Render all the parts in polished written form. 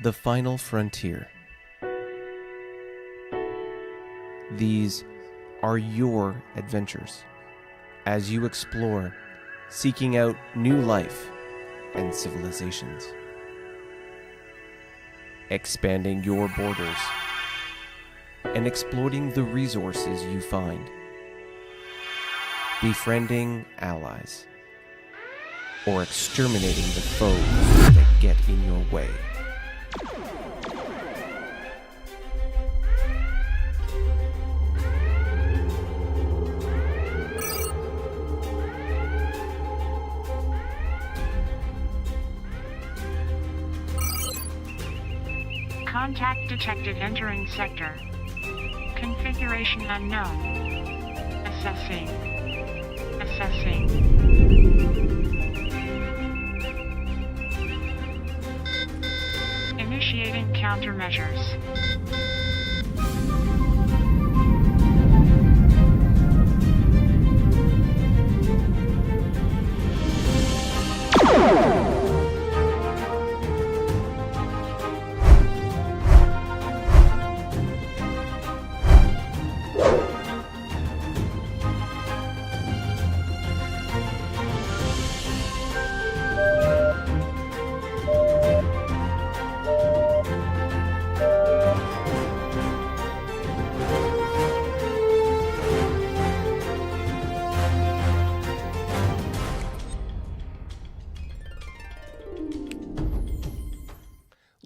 The Final Frontier. These are your adventures as you explore, seeking out new life and civilizations, expanding your borders and exploiting the resources you find, befriending allies, or exterminating the foes that get in your way. Contact detected entering sector. Configuration unknown. Assessing. Initiating countermeasures.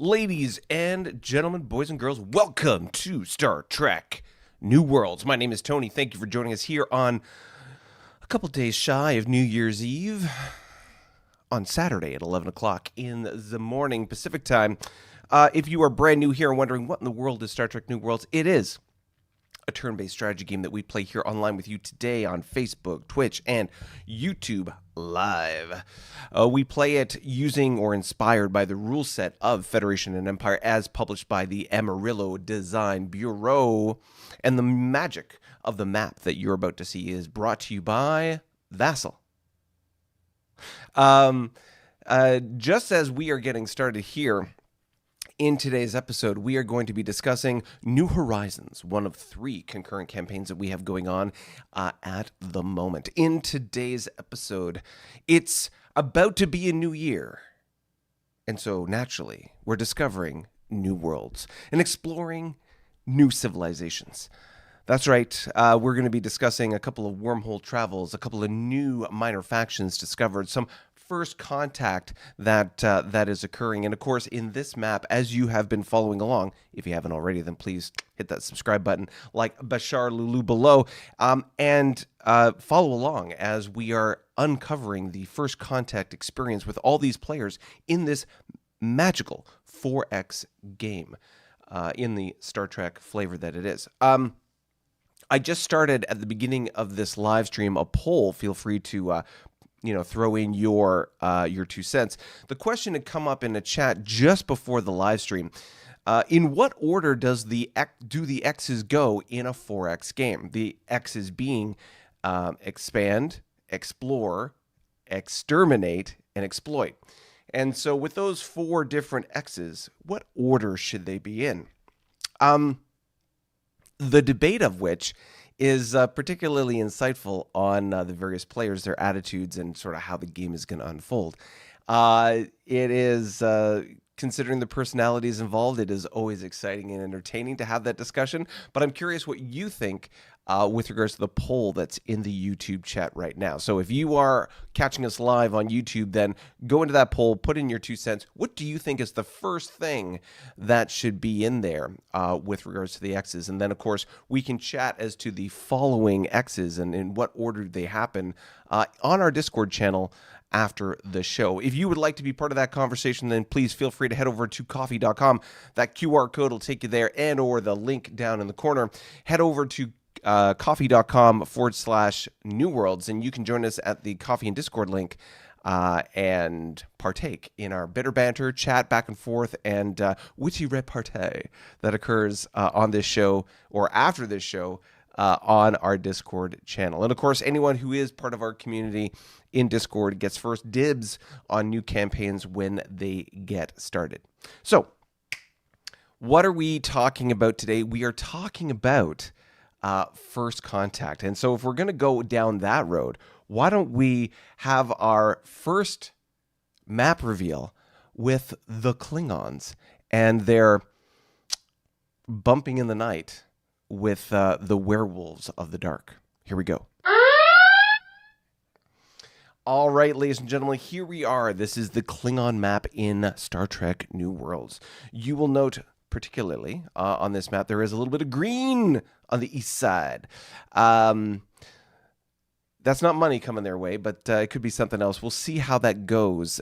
Ladies and gentlemen, boys and girls, welcome to Star Trek New Worlds. My name is Tony. Thank you for joining us here on a couple days shy of New Year's Eve on Saturday at 11 o'clock in the morning Pacific time. If you are brand new here and wondering what in the world is Star Trek New Worlds, it is a turn-based strategy game that we play here online with you today on Facebook, Twitch, and YouTube Live. We play it using or inspired by the rule set of Federation and Empire as published by the Amarillo Design Bureau. And the magic of the map that you're about to see is brought to you by Vassal. Just as we are getting started here, in today's episode, we are going to be discussing New Horizons, one of 3 concurrent campaigns that we have going on at the moment. In today's episode, it's about to be a new year. And so, naturally, we're discovering new worlds and exploring new civilizations. That's right. We're going to be discussing a couple of wormhole travels, a couple of new minor factions discovered, some first contact that is occurring. And of course, in this map, as you have been following along, if you haven't already, then please hit that subscribe button like Bashar Lulu below, and follow along as we are uncovering the first contact experience with all these players in this magical 4X game in the Star Trek flavor that it is. I just started at the beginning of this live stream a poll. Feel free to throw in your 2 cents. The question had come up in a chat just before the live stream. In what order do the X's go in a 4X game? The X's being expand, explore, exterminate, and exploit. And so with those 4 different X's, what order should they be in? The debate of which is particularly insightful on the various players, their attitudes, and sort of how the game is going to unfold. It is, considering the personalities involved, it is always exciting and entertaining to have that discussion. But I'm curious what you think with regards to the poll that's in the YouTube chat right now. So if you are catching us live on YouTube, then go into that poll, put in your 2 cents. What do you think is the first thing that should be in there with regards to the X's? And then, of course, we can chat as to the following X's and in what order they happen on our Discord channel after the show. If you would like to be part of that conversation, then please feel free to head over to coffee.com. That QR code will take you there, and or the link down in the corner. Head over to coffee.com/New Worlds, and you can join us at the Coffee and Discord link and partake in our bitter banter, chat back and forth, and witty repartee that occurs on this show or after this show on our Discord channel. And of course, anyone who is part of our community in Discord gets first dibs on new campaigns when they get started. So What are we talking about today? We are talking about first contact. And so if we're going to go down that road, why don't we have our first map reveal with the Klingons and their bumping in the night with the werewolves of the dark. Here we go. All right, ladies and gentlemen, here we are. This is the Klingon map in Star Trek New Worlds. You will note particularly on this map, there is a little bit of green on the east side. That's not money coming their way, but it could be something else. We'll see how that goes.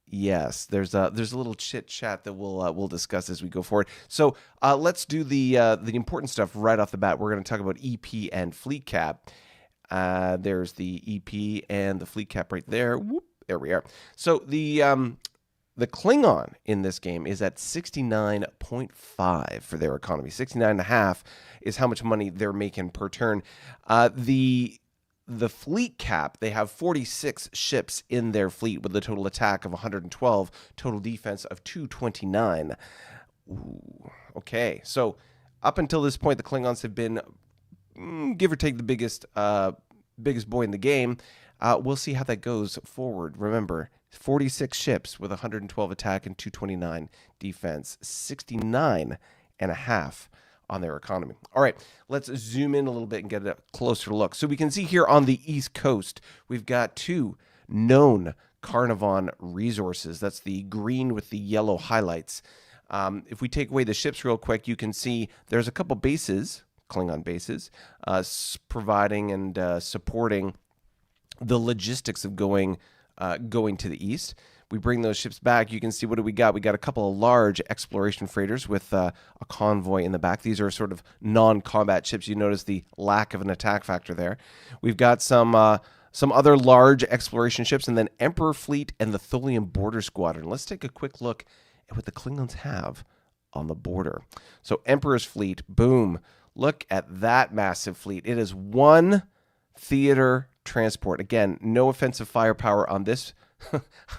Yes, there's a little chit chat that we'll discuss as we go forward. So let's do the important stuff right off the bat. We're going to talk about EP and fleet cap. There's the EP and the fleet cap right there. Whoop, there we are. So the Klingon in this game is at 69.5 for their economy. 69.5 is how much money they're making per turn. The fleet cap, they have 46 ships in their fleet with a total attack of 112, total defense of 229. Ooh, okay, so up until this point, the Klingons have been, give or take, the biggest boy in the game. We'll see how that goes forward. Remember, 46 ships with 112 attack and 229 defense, 69.5 on their economy. All right, let's zoom in a little bit and get a closer look. So we can see here on the East Coast, we've got two known Carnarvon resources. That's the green with the yellow highlights. If we take away the ships real quick, you can see there's a couple bases, Klingon bases, providing and supporting the logistics of going to the east. We bring those ships back. You can see, what do we got? We got a couple of large exploration freighters with a convoy in the back. These are sort of non-combat ships. You notice the lack of an attack factor there. We've got some other large exploration ships, and then Emperor Fleet and the Tholian Border Squadron. Let's take a quick look at what the Klingons have on the border. So Emperor's Fleet, boom. Look at that massive fleet. It is one theater transport. Again, no offensive firepower on this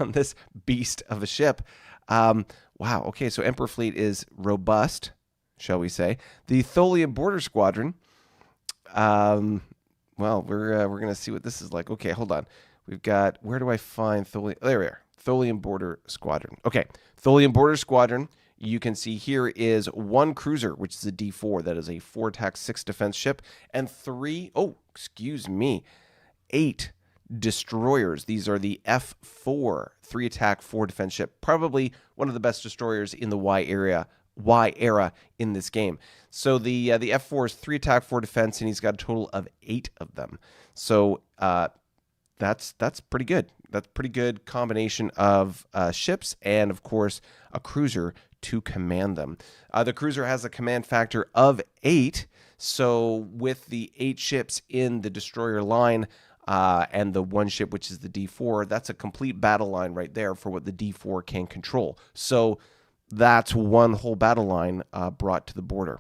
on this beast of a ship. Wow. Okay, so Emperor Fleet is robust, shall we say? The Tholian Border Squadron. Well, we're gonna see what this is like. Okay, hold on. We've got, where do I find Tholian? There we are. Tholian Border Squadron. Okay, Tholian Border Squadron. You can see here is one cruiser, which is a D4. That is a 4 attack, 6 defense ship, and 8 destroyers. These are the F4, 3 attack, 4 defense ship. Probably one of the best destroyers in the Y era in this game. So the F4 is 3 attack, 4 defense, and he's got a total of 8 of them. So that's pretty good. That's a pretty good combination of ships and, of course, a cruiser to command them. The cruiser has a command factor of 8. So with the 8 ships in the destroyer line, and the one ship, which is the D4, that's a complete battle line right there for what the D4 can control. So that's one whole battle line brought to the border.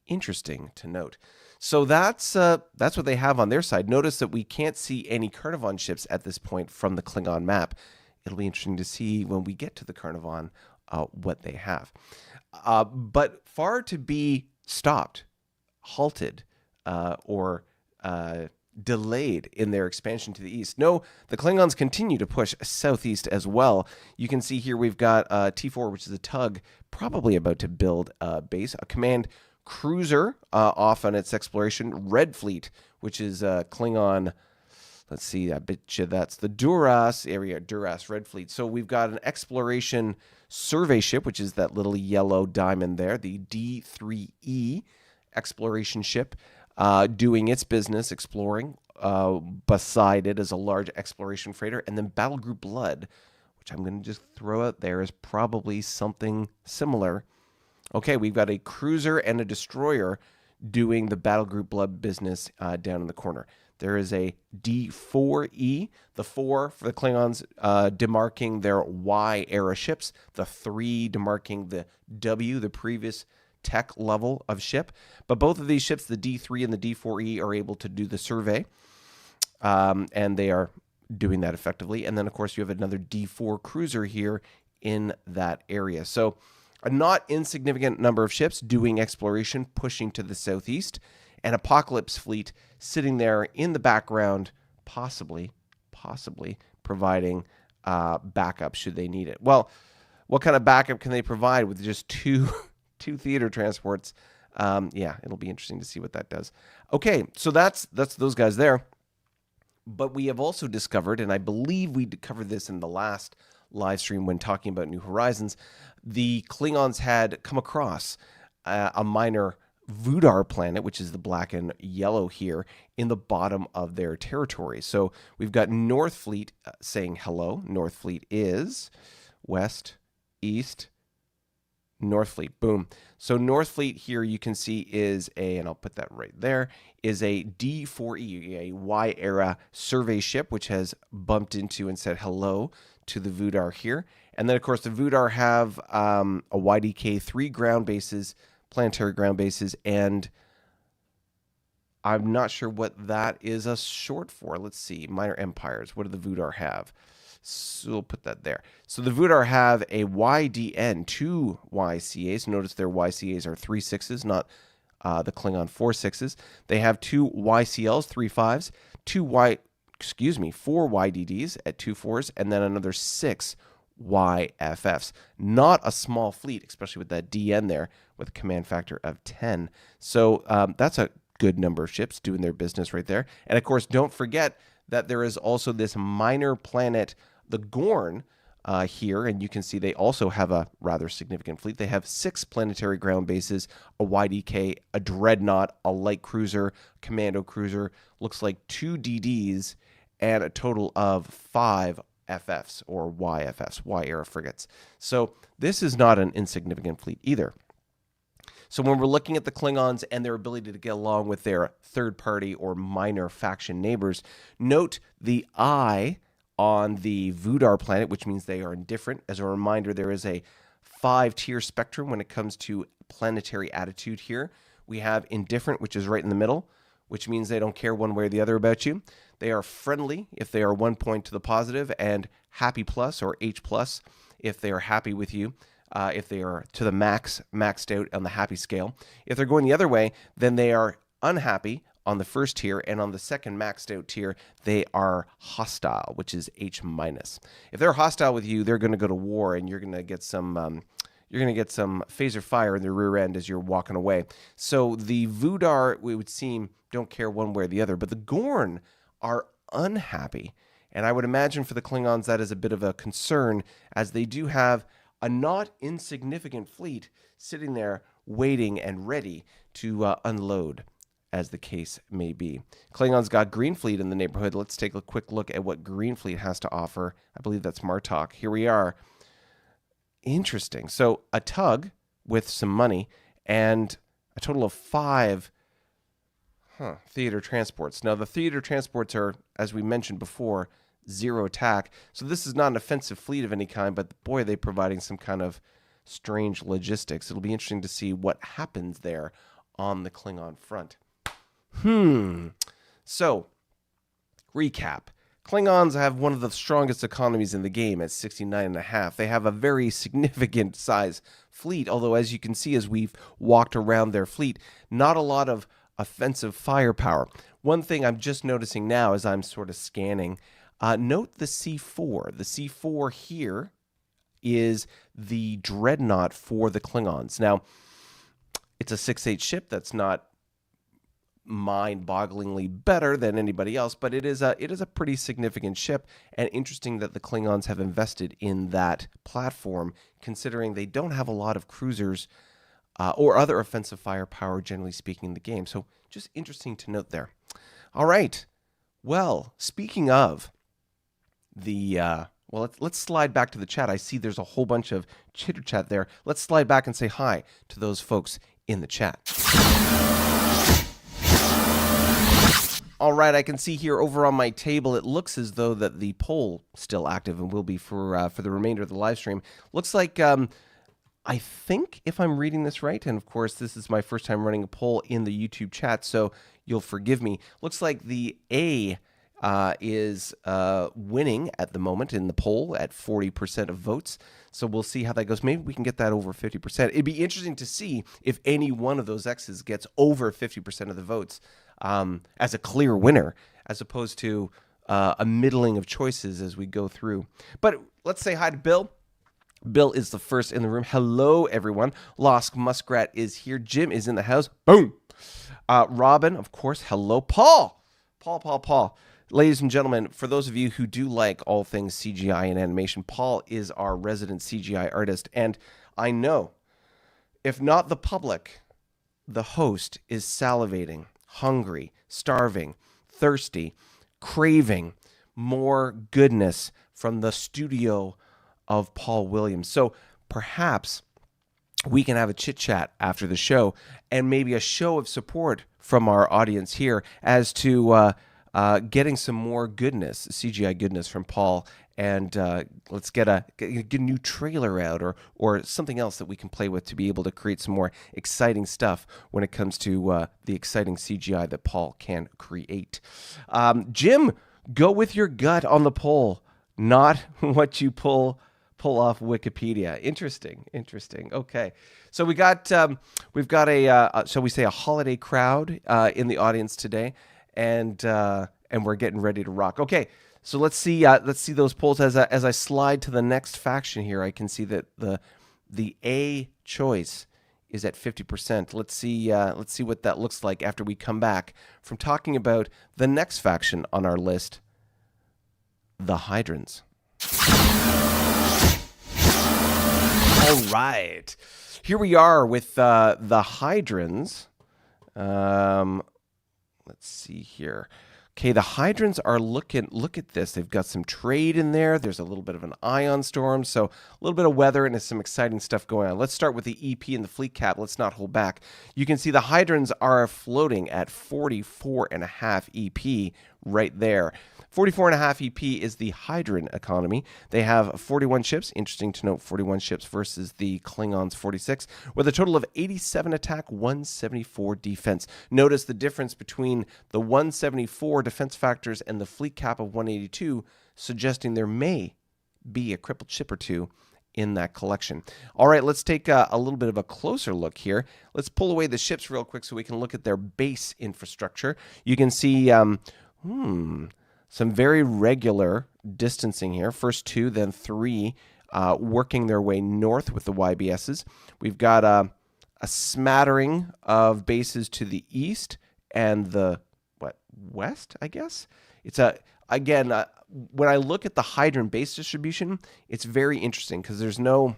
Interesting to note. So that's what they have on their side. Notice that we can't see any Carnarvon ships at this point from the Klingon map. It'll be interesting to see when we get to the Carnarvon what they have. But far to be stopped, halted, or delayed in their expansion to the east. No, the Klingons continue to push southeast as well. You can see here we've got T4, which is a tug, probably about to build a base. A command cruiser off on its exploration. Red Fleet, which is Klingon. Let's see, I bet you that's the Duras area, Duras Red Fleet. So we've got an exploration survey ship, which is that little yellow diamond there, the D3E exploration ship. Doing its business, exploring. Beside it is a large exploration freighter. And then Battle Group Blood, which I'm going to just throw out there, is probably something similar. Okay, we've got a cruiser and a destroyer doing the Battle Group Blood business down in the corner. There is a D4E, the 4 for the Klingons demarking their Y-era ships, the 3 demarking the W, the previous tech level of ship. But both of these ships, the D3 and the D4E, are able to do the survey, and they are doing that effectively. And then, of course, you have another D4 cruiser here in that area. So A not insignificant number of ships doing exploration, pushing to the southeast, and Apocalypse fleet sitting there in the background, possibly providing backup should they need it. Well, what kind of backup can they provide with just two theater transports? Yeah, it'll be interesting to see what that does. Okay, so that's those guys there. But we have also discovered, and I believe we covered this in the last live stream when talking about New Horizons, the Klingons had come across a minor Vudar planet, which is the black and yellow here, in the bottom of their territory. So we've got North Fleet saying hello. North Fleet is west, east, North Fleet. Boom. So North Fleet here you can see is and I'll put that right there, is a D4E, a Y-era survey ship, which has bumped into and said hello to the Vudar here. And then, of course, the Vudar have a YDK-3 ground bases, planetary ground bases, and I'm not sure what that is a short for. Let's see. Minor empires. What do the Vudar have? So we'll put that there. So the Vudar have a YDN, 2 YCAs. Notice their YCAs are 3 6s, not the Klingon 4 6s. They have 2 YCLs, 3 5s, 4 YDDs at 2 4s, and then another 6 YFFs. Not a small fleet, especially with that DN there, with a command factor of 10. So that's a good number of ships doing their business right there. And of course, don't forget that there is also this minor planet, the Gorn, here, and you can see they also have a rather significant fleet. They have 6 planetary ground bases, a YDK, a dreadnought, a light cruiser, commando cruiser, looks like 2 DDs, and a total of 5 FFs or YFFs, Y-era frigates. So this is not an insignificant fleet either. So when we're looking at the Klingons and their ability to get along with their third-party or minor faction neighbors, note the I on the Vudar planet, which means they are indifferent. As a reminder, there is a 5-tier spectrum when it comes to planetary attitude here. We have indifferent, which is right in the middle, which means they don't care one way or the other about you. They are friendly if they are 1 point to the positive, and happy plus or H plus if they are happy with you. If they are to the maxed out on the happy scale. If they're going the other way, then they are unhappy on the first tier, and on the second maxed out tier, they are hostile, which is H minus. If they're hostile with you, they're going to go to war, and you're going to get some phaser fire in the rear end as you're walking away. So the Vudar, it would seem, don't care one way or the other, but the Gorn are unhappy, and I would imagine for the Klingons that is a bit of a concern, as they do have a not insignificant fleet sitting there waiting and ready to unload, as the case may be. Klingons got Green Fleet in the neighborhood. Let's take a quick look at what Green Fleet has to offer. I believe that's Martok. Here we are. Interesting. So a tug with some money and a total of 5 theater transports. Now, the theater transports are, as we mentioned before, 0 attack. So this is not an offensive fleet of any kind, but boy, are they providing some kind of strange logistics. It'll be interesting to see what happens there on the Klingon front. So, recap. Klingons have one of the strongest economies in the game at 69.5. They have a very significant size fleet, although as you can see as we've walked around their fleet, not a lot of offensive firepower. One thing I'm just noticing now as I'm sort of scanning, note the C4. The C4 here is the dreadnought for the Klingons. Now, it's a 6.8 ship. That's not mind-bogglingly better than anybody else, but it is a pretty significant ship, and interesting that the Klingons have invested in that platform, considering they don't have a lot of cruisers or other offensive firepower, generally speaking, in the game. So just interesting to note there. All right. Well, speaking of the let's slide back to the chat. I see there's a whole bunch of chitter chat there. Let's slide back and say hi to those folks in the chat. All right, I can see here over on my table, it looks as though that the poll still active and will be for the remainder of the live stream. Looks like, I think, if I'm reading this right, and of course this is my first time running a poll in the YouTube chat, so you'll forgive me. Looks like the A is winning at the moment in the poll at 40% of votes. So we'll see how that goes. Maybe we can get that over 50%. It'd be interesting to see if any one of those X's gets over 50% of the votes as a clear winner, as opposed to a middling of choices as we go through. But let's say hi to Bill. Bill is the first in the room. Hello, everyone. Lost Muskrat is here. Jim is in the house. Boom. Robin, of course. Hello, Paul. Paul. Ladies and gentlemen, for those of you who do like all things CGI and animation, Paul is our resident CGI artist. And I know, if not the public, the host is salivating, hungry, starving, thirsty, craving more goodness from the studio of Paul Williams. So perhaps we can have a chit chat after the show and maybe a show of support from our audience here as to getting some more goodness, CGI goodness from Paul, and let's get a new trailer out or something else that we can play with to be able to create some more exciting stuff when it comes to the exciting CGI that Paul can create. Jim, go with your gut on the poll, not what you pull off Wikipedia. Interesting. Okay, so we've got a shall we say a holiday crowd in the audience today, and we're getting ready to rock. Okay, so let's see those polls as I slide to the next faction here. I can see that the A choice is at 50%. Let's see what that looks like after we come back from talking about the next faction on our list, the Hydrons. All right, here we are with the Hydrons. Let's see here. Okay, the Hydrons are look at this. They've got some trade in there. There's a little bit of an ion storm, so a little bit of weather and some exciting stuff going on. Let's start with the EP and the fleet cap. Let's not hold back. You can see the Hydrons are floating at 44.5 EP right there. 44.5 EP is the Hydron economy. They have 41 ships. Interesting to note, 41 ships versus the Klingons' 46, with a total of 87 attack, 174 defense. Notice the difference between the 174 defense factors and the fleet cap of 182, suggesting there may be a crippled ship or two in that collection. All right, let's take a little bit of a closer look here. Let's pull away the ships real quick so we can look at their base infrastructure. You can see some very regular distancing here. First 2, then 3, working their way north with the YBSs. We've got a smattering of bases to the east and the west, I guess. It's when I look at the Hydron base distribution, it's very interesting because there's no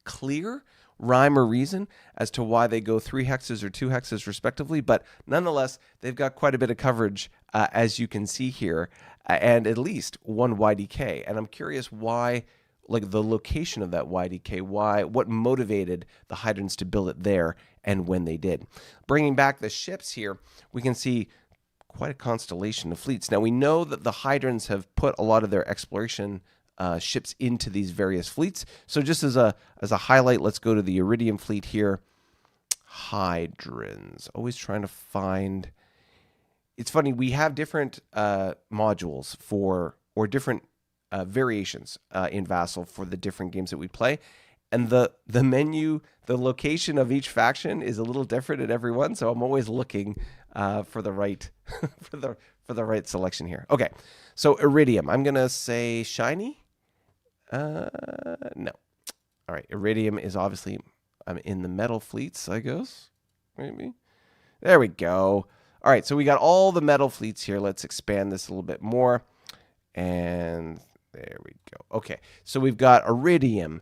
clear rhyme or reason as to why they go 3 hexes or 2 hexes respectively, but nonetheless, they've got quite a bit of coverage, as you can see here, and at least 1 YDK. And I'm curious why, like the location of that YDK, what motivated the Hydrons to build it there and when they did. Bringing back the ships here, we can see quite a constellation of fleets. Now, we know that the Hydrons have put a lot of their exploration ships into these various fleets. So just as a highlight, let's go to the Iridium fleet here. Hydrons. Always trying to find. It's funny, we have different modules or different variations in Vassal for the different games that we play. And the menu, the location of each faction is a little different in every one. So I'm always looking for the right for the right selection here. Okay, so Iridium. I'm gonna say shiny. No. All right, Iridium is obviously in the metal fleets, I guess. Maybe. There we go. All right, so we got all the metal fleets here. Let's expand this a little bit more. And there we go. Okay, so we've got Iridium.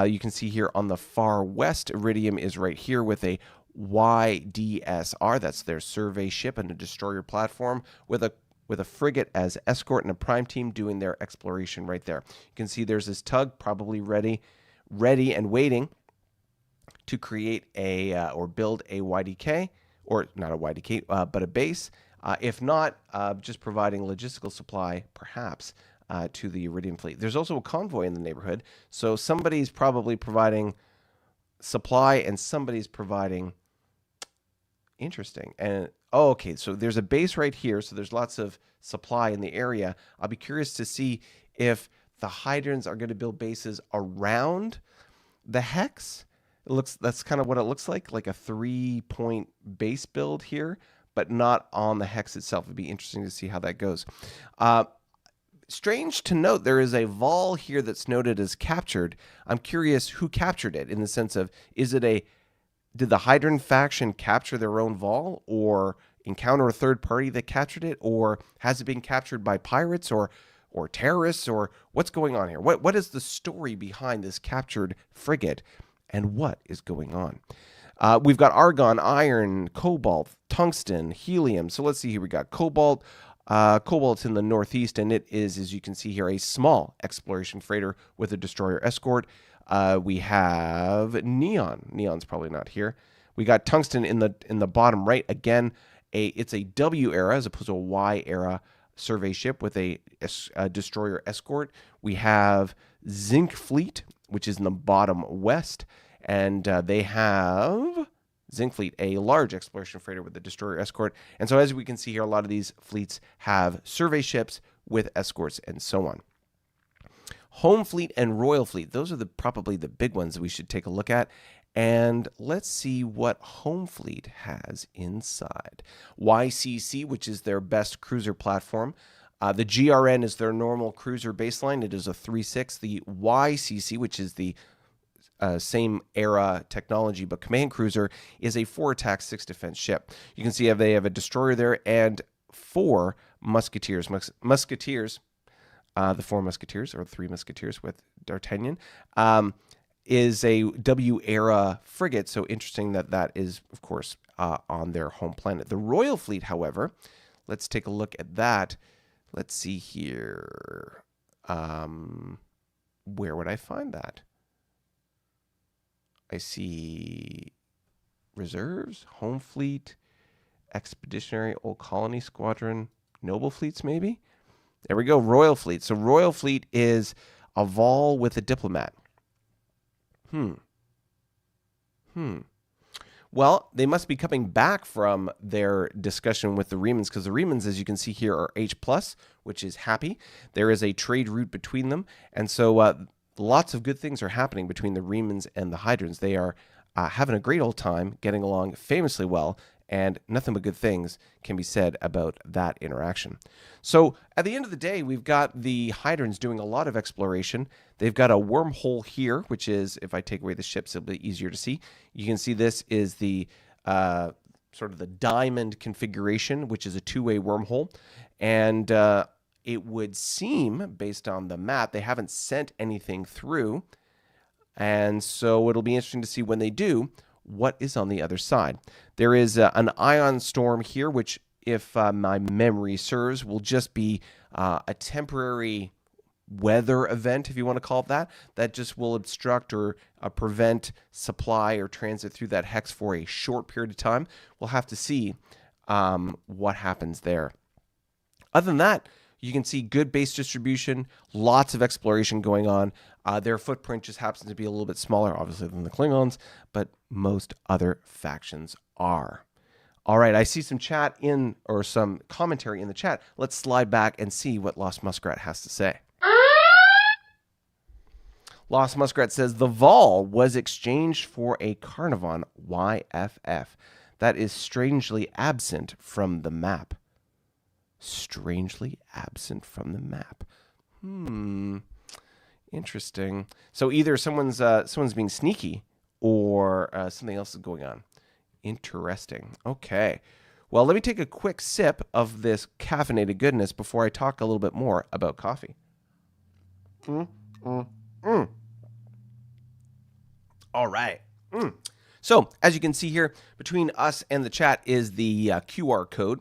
You can see here on the far west, Iridium is right here with a YDSR. That's their survey ship and a destroyer platform with a frigate as escort and a prime team doing their exploration right there. You can see there's this tug probably ready and waiting to create or build a YDK, or not a YDK, but a base. If not, just providing logistical supply, perhaps, to the Iridium fleet. There's also a convoy in the neighborhood, so somebody's probably providing supply and somebody's providing Interesting. And okay, so there's a base right here, so there's lots of supply in the area. I'll be curious to see if the Hydrons are going to build bases around the hex. That's kind of what it looks like a 3-point base build here, but not on the hex itself. It'd be interesting to see how that goes. Strange to note, there is a vol here that's noted as captured. I'm curious who captured it, in the sense of, did the Hydron faction capture their own vol, or encounter a third party that captured it, or has it been captured by pirates or terrorists, or what's going on here? What is the story behind this captured frigate, and what is going on? We've got argon, iron, cobalt, tungsten, helium. So let's see here. We got cobalt. Cobalt's in the northeast, and it is, as you can see here, a small exploration freighter with a destroyer escort. We have neon. Neon's probably not here. We got tungsten in the bottom right. Again, it's a W era as opposed to a Y era survey ship with a destroyer escort. We have Zinc Fleet, which is in the bottom west, and they have Zinc Fleet, a large exploration freighter with a destroyer escort. And so, as we can see here, a lot of these fleets have survey ships with escorts and so on. Home Fleet and Royal Fleet, those are probably the big ones that we should take a look at. And let's see what Home Fleet has inside. YCC, which is their best cruiser platform. The GRN is their normal cruiser baseline. It is a 3.6. The YCC, which is the same era technology but command cruiser, is a 4-attack, 6-defense ship. You can see they have a destroyer there and 4 musketeers. The 4 musketeers, or 3 musketeers with D'Artagnan, is a W-era frigate. So interesting that is, of course, on their home planet. The Royal Fleet, however, let's take a look at that. Let's see here. Where would I find that? I see reserves, home fleet, expeditionary, old colony squadron, noble fleets maybe? There we go, Royal Fleet. So Royal Fleet is a vol with a diplomat. Well, they must be coming back from their discussion with the Remans, because the Remans, as you can see here, are H+, which is happy. There is a trade route between them, and so lots of good things are happening between the Remans and the Hydrons. They are having a great old time, getting along famously well, and nothing but good things can be said about that interaction. So at the end of the day, we've got the Hydrons doing a lot of exploration. They've got a wormhole here, which is, if I take away the ships, it'll be easier to see. You can see this is the sort of the diamond configuration, which is a 2-way wormhole. And it would seem, based on the map, they haven't sent anything through. And so it'll be interesting to see when they do, what is on the other side. There is an ion storm here, which, if my memory serves, will just be a temporary weather event, if you want to call it that just will obstruct or prevent supply or transit through that hex for a short period of time. We'll have to see what happens there. Other than that, you can see good base distribution, lots of exploration going on. Their footprint just happens to be a little bit smaller, obviously, than the Klingons, but most other factions are. All right, I see some chat or some commentary in the chat. Let's slide back and see what Lost Muskrat has to say. Lost Muskrat says, the Vol was exchanged for a Carnivon YFF. That is strangely absent from the map. Strangely absent from the map. Interesting. So either someone's being sneaky, or something else is going on. Interesting. Okay. Well, let me take a quick sip of this caffeinated goodness before I talk a little bit more about coffee. All right. So, as you can see here, between us and the chat is the QR code.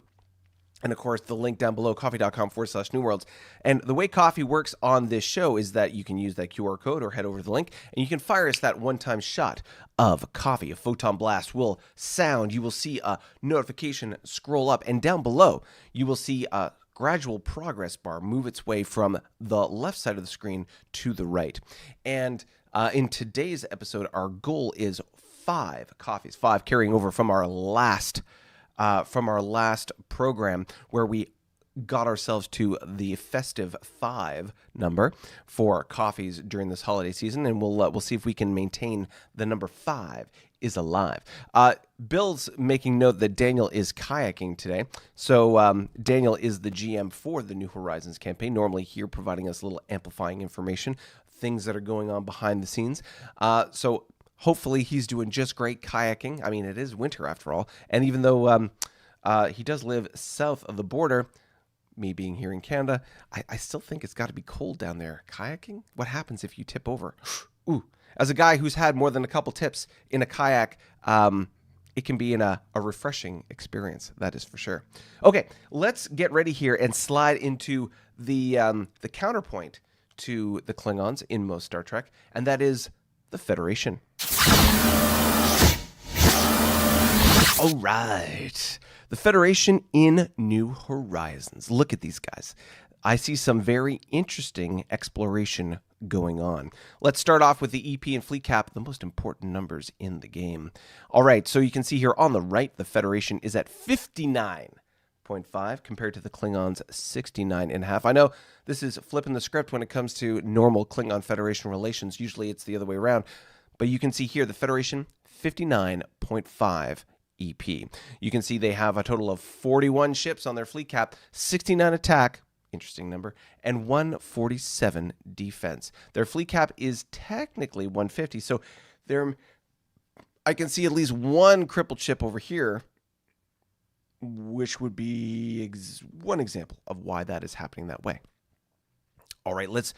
And, of course, the link down below, coffee.com/newworlds. And the way coffee works on this show is that you can use that QR code or head over to the link, and you can fire us that one-time shot of coffee. A photon blast will sound. You will see a notification scroll up. And down below, you will see a gradual progress bar move its way from the left side of the screen to the right. And in today's episode, our goal is 5 coffees, 5 carrying over from our last from our last program where we got ourselves to the festive 5 number for coffees during this holiday season, and we'll see if we can maintain the number 5 is alive. Bill's making note that Daniel is kayaking today. So Daniel is the GM for the New Horizons campaign, normally here providing us a little amplifying information, things that are going on behind the scenes. So hopefully he's doing just great kayaking. I mean, it is winter after all. And even though he does live south of the border, me being here in Canada, I still think it's got to be cold down there. Kayaking? What happens if you tip over? Ooh. As a guy who's had more than a couple tips in a kayak, it can be a refreshing experience. That is for sure. Okay, let's get ready here and slide into the counterpoint to the Klingons in most Star Trek, and that is the Federation. All right. The Federation in New Horizons. Look at these guys. I see some very interesting exploration going on. Let's start off with the EP and fleet cap, the most important numbers in the game. All right, so you can see here on the right, the Federation is at 59.5 compared to the Klingons' 69.5. I know this is flipping the script when it comes to normal Klingon-Federation relations. Usually it's the other way around. But you can see here the Federation, 59.5 EP. You can see they have a total of 41 ships on their fleet cap, 69 attack, interesting number, and 147 defense. Their fleet cap is technically 150, so I can see at least one crippled ship over here, which would be one example of why that is happening that way. All right, let's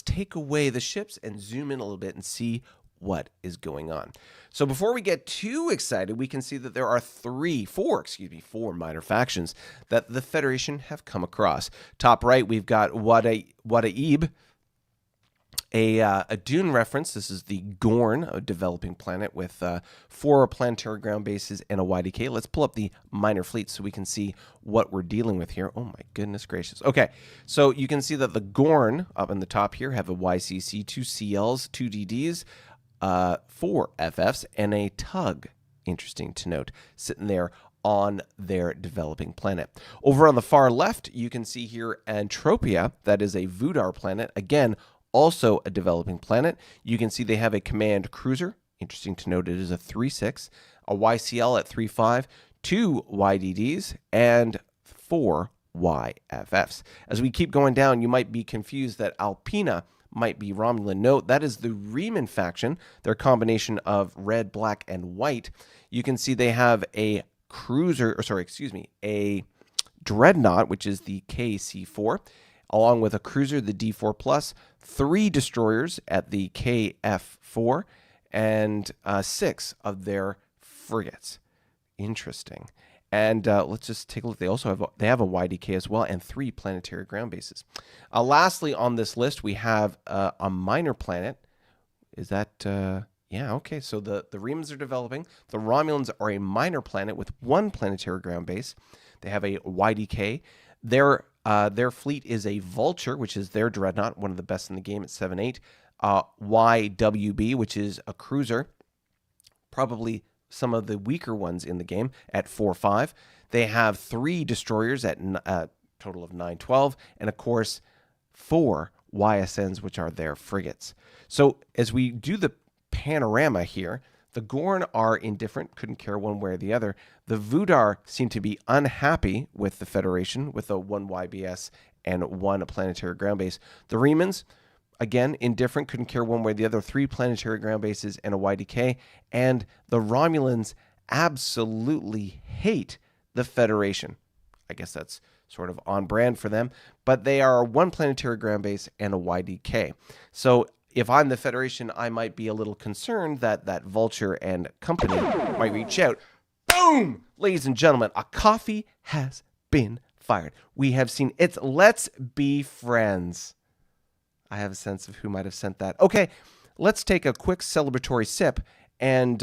take away the ships and zoom in a little bit and see what is going on. So before we get too excited, we can see that there are four minor factions that the Federation have come across. Top right, we've got Wadaib, a Dune reference. This is the Gorn, a developing planet with 4 planetary ground bases and a YDK. Let's pull up the minor fleet so we can see what we're dealing with here. Oh my goodness gracious. Okay, so you can see that the Gorn up in the top here have a YCC, 2 CLs, 2 DDs, 4 FFs, and a tug, interesting to note, sitting there on their developing planet. Over on the far left, you can see here Antropia, that is a Vudar planet, again, also a developing planet. You can see they have a command cruiser, interesting to note it is a 3.6, a YCL at 3.5, 2 YDDs, and 4 YFFs. As we keep going down, you might be confused that Alpina might be Romulan. Note, that is the Riemann faction, their combination of red, black, and white. You can see they have a a dreadnought, which is the KC4, along with a cruiser, the D4+, 3 destroyers at the KF4, and 6 of their frigates. Interesting. And let's just take a look. They have a YDK as well, and 3 planetary ground bases. Lastly, on this list, we have a minor planet. Is that yeah? Okay. So the Remans are developing. The Romulans are a minor planet with 1 planetary ground base. They have a YDK. Their fleet is a Vulture, which is their dreadnought, one of the best in the game at 7.8. YWB, which is a cruiser, probably some of the weaker ones in the game at 4.5. They have 3 destroyers at a total of 9.12, and of course 4 YSNs, which are their frigates. So as we do the panorama here, the Gorn are indifferent, couldn't care one way or the other. The Vudar seem to be unhappy with the Federation, with a 1 YBS and 1 planetary ground base. The Remans, again, indifferent, couldn't care one way or the other, 3 planetary ground bases and a YDK. And the Romulans absolutely hate the Federation. I guess that's sort of on brand for them. But they are 1 planetary ground base and a YDK. So if I'm the Federation, I might be a little concerned that Vulture and company might reach out. Boom! Ladies and gentlemen, a coffee has been fired. We have seen it's Let's Be Friends. I have a sense of who might have sent that. Okay, let's take a quick celebratory sip and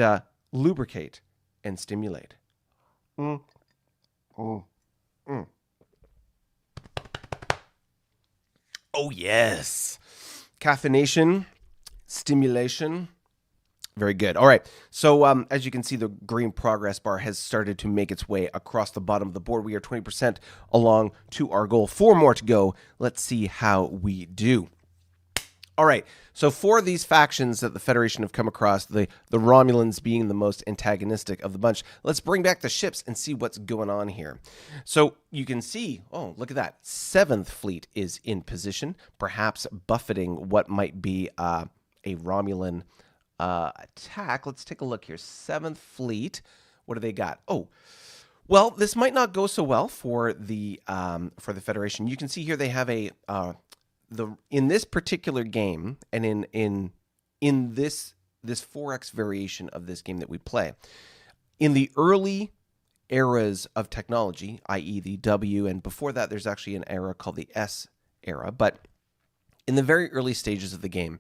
lubricate and stimulate. Oh, yes. Caffeination, stimulation, Very good. All right. So as you can see, the green progress bar has started to make its way across the bottom of the board. We are 20% along to our goal. 4 more to go. Let's see how we do. All right. So for these factions that the Federation have come across, the Romulans being the most antagonistic of the bunch, let's bring back the ships and see what's going on here. So you can see, oh, look at that. 7th Fleet is in position, perhaps buffeting what might be a Romulan attack. Let's take a look here. 7th Fleet. What do they got? Oh, well, this might not go so well for the Federation. You can see here they have a in this particular game, and in this 4X variation of this game that we play, in the early eras of technology, i.e. the W, and before that there's actually an era called the S era, but in the very early stages of the game,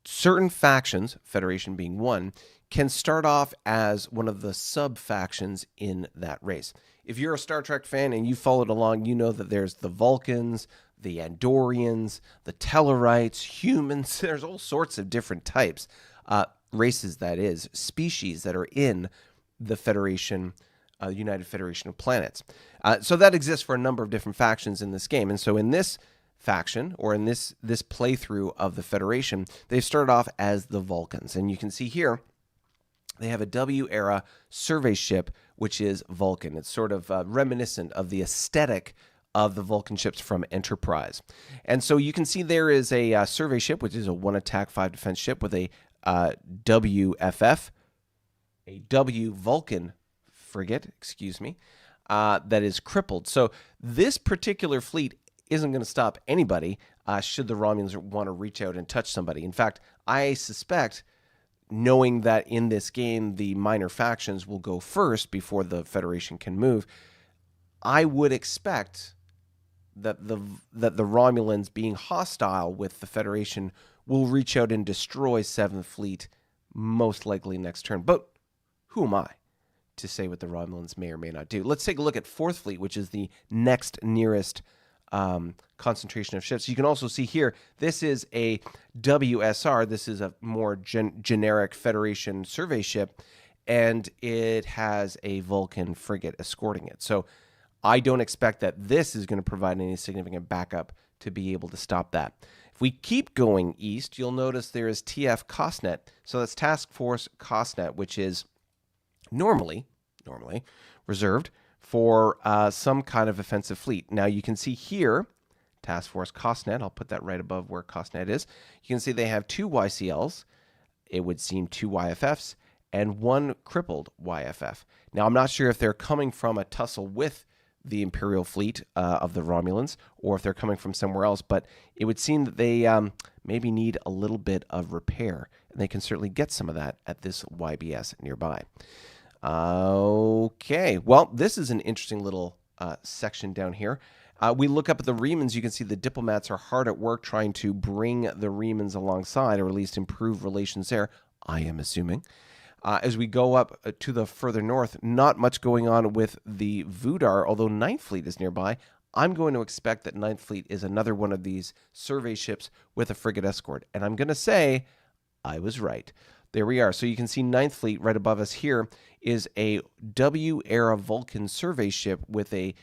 certain factions, Federation being one, can start off as one of the sub-factions in that race. If you're a Star Trek fan and you followed along, you know that there's the Vulcans, the Andorians, the Tellarites, humans. There's all sorts of different types, races, that is, species that are in the Federation, United Federation of Planets. So that exists for a number of different factions in this game. And so in this faction, or in this playthrough of the Federation, they started off as the Vulcans. And you can see here, they have a W-era survey ship, which is Vulcan. It's sort of reminiscent of the aesthetic of the Vulcan ships from Enterprise. And so you can see there is a survey ship, which is a 1 attack, 5 defense ship with a WFF, a W Vulcan frigate, that is crippled. So this particular fleet isn't going to stop anybody should the Romulans want to reach out and touch somebody. In fact, I suspect, knowing that in this game the minor factions will go first before the Federation can move, I would expect that the Romulans, being hostile with the Federation, will reach out and destroy 7th Fleet most likely next turn. But who am I to say what the Romulans may or may not do? Let's take a look at 4th Fleet, which is the next nearest concentration of ships. You can also see here, this is a WSR. This is a more generic Federation survey ship, and it has a Vulcan frigate escorting it. So I don't expect that this is going to provide any significant backup to be able to stop that. If we keep going east, you'll notice there is TF Costnet. So that's Task Force Costnet, which is normally reserved for some kind of offensive fleet. Now you can see here, Task Force Costnet, I'll put that right above where Costnet is. You can see they have 2 YCLs, it would seem 2 YFFs, and 1 crippled YFF. Now I'm not sure if they're coming from a tussle with the Imperial fleet of the Romulans, or if they're coming from somewhere else, but it would seem that they maybe need a little bit of repair, and they can certainly get some of that at this YBS nearby. Okay, well, this is an interesting little section down here. We look up at the Remans. You can see the diplomats are hard at work trying to bring the Remans alongside, or at least improve relations there, I am assuming. As we go up to the further north, not much going on with the Vudar, although 9th Fleet is nearby. I'm going to expect that 9th Fleet is another one of these survey ships with a frigate escort. And I'm going to say I was right. There we are. So you can see 9th Fleet right above us here is a W-era Vulcan survey ship with a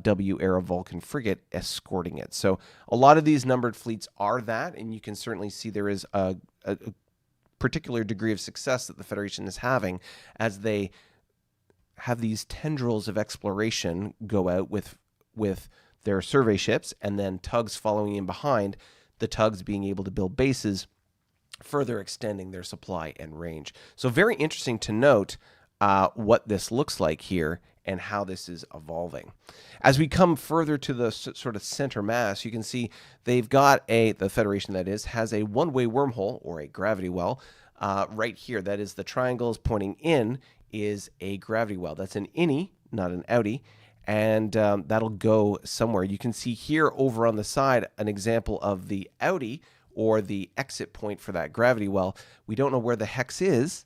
W-era Vulcan frigate escorting it. So a lot of these numbered fleets are that, and you can certainly see there is a particular degree of success that the Federation is having as they have these tendrils of exploration go out with their survey ships, and then tugs following in behind, the tugs being able to build bases, further extending their supply and range. So very interesting to note what this looks like here and how this is evolving. As we come further to the sort of center mass, you can see they've got the Federation, that is, has a one-way wormhole, or a gravity well, right here. That is, the triangles pointing in is a gravity well. That's an innie, not an outie, and that'll go somewhere. You can see here over on the side an example of the outie, or the exit point for that gravity well. We don't know where the hex is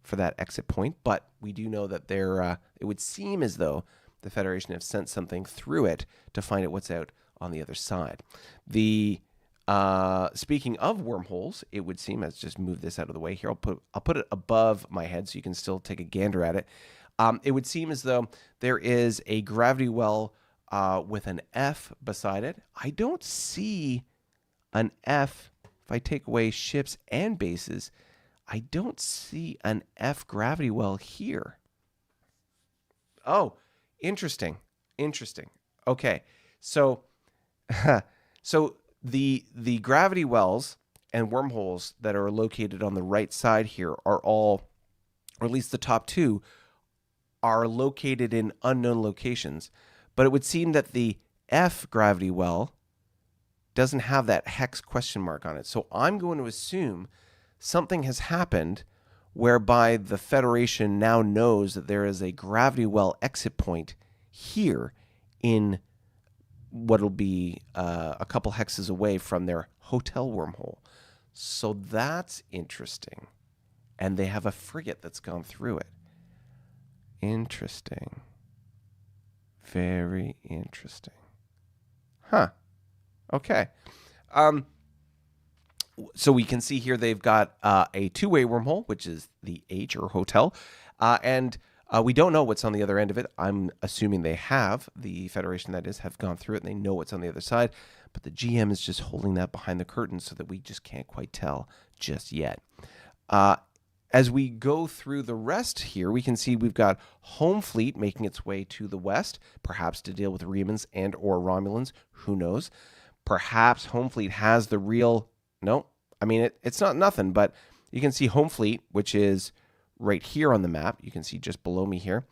for that exit point, but we do know that it would seem as though the Federation have sent something through it to find out what's out on the other side. The Speaking of wormholes, it would seem, let's just move this out of the way here. I'll put it above my head so you can still take a gander at it. It would seem as though there is a gravity well with an F beside it. I don't see an F. If I take away ships and bases, I don't see an F gravity well here. Oh, interesting. Okay, so the gravity wells and wormholes that are located on the right side here are all, or at least the top two, are located in unknown locations. But it would seem that the F gravity well doesn't have that hex question mark on it. So I'm going to assume something has happened whereby the Federation now knows that there is a gravity well exit point here in what'll be a couple hexes away from their hotel wormhole. So that's interesting. And they have a frigate that's gone through it. Interesting. Very interesting. Huh. Okay. So we can see here they've got a two-way wormhole, which is the H or hotel. And we don't know what's on the other end of it. I'm assuming they have, the Federation that is, have gone through it and they know what's on the other side. But the GM is just holding that behind the curtain so that we just can't quite tell just yet. As we go through the rest here, we can see we've got Home Fleet making its way to the west, perhaps to deal with Remans and or Romulans. Who knows? Perhaps Home Fleet has the real... No, I mean, it's not nothing, but you can see Home Fleet, which is right here on the map. You can see just below me here.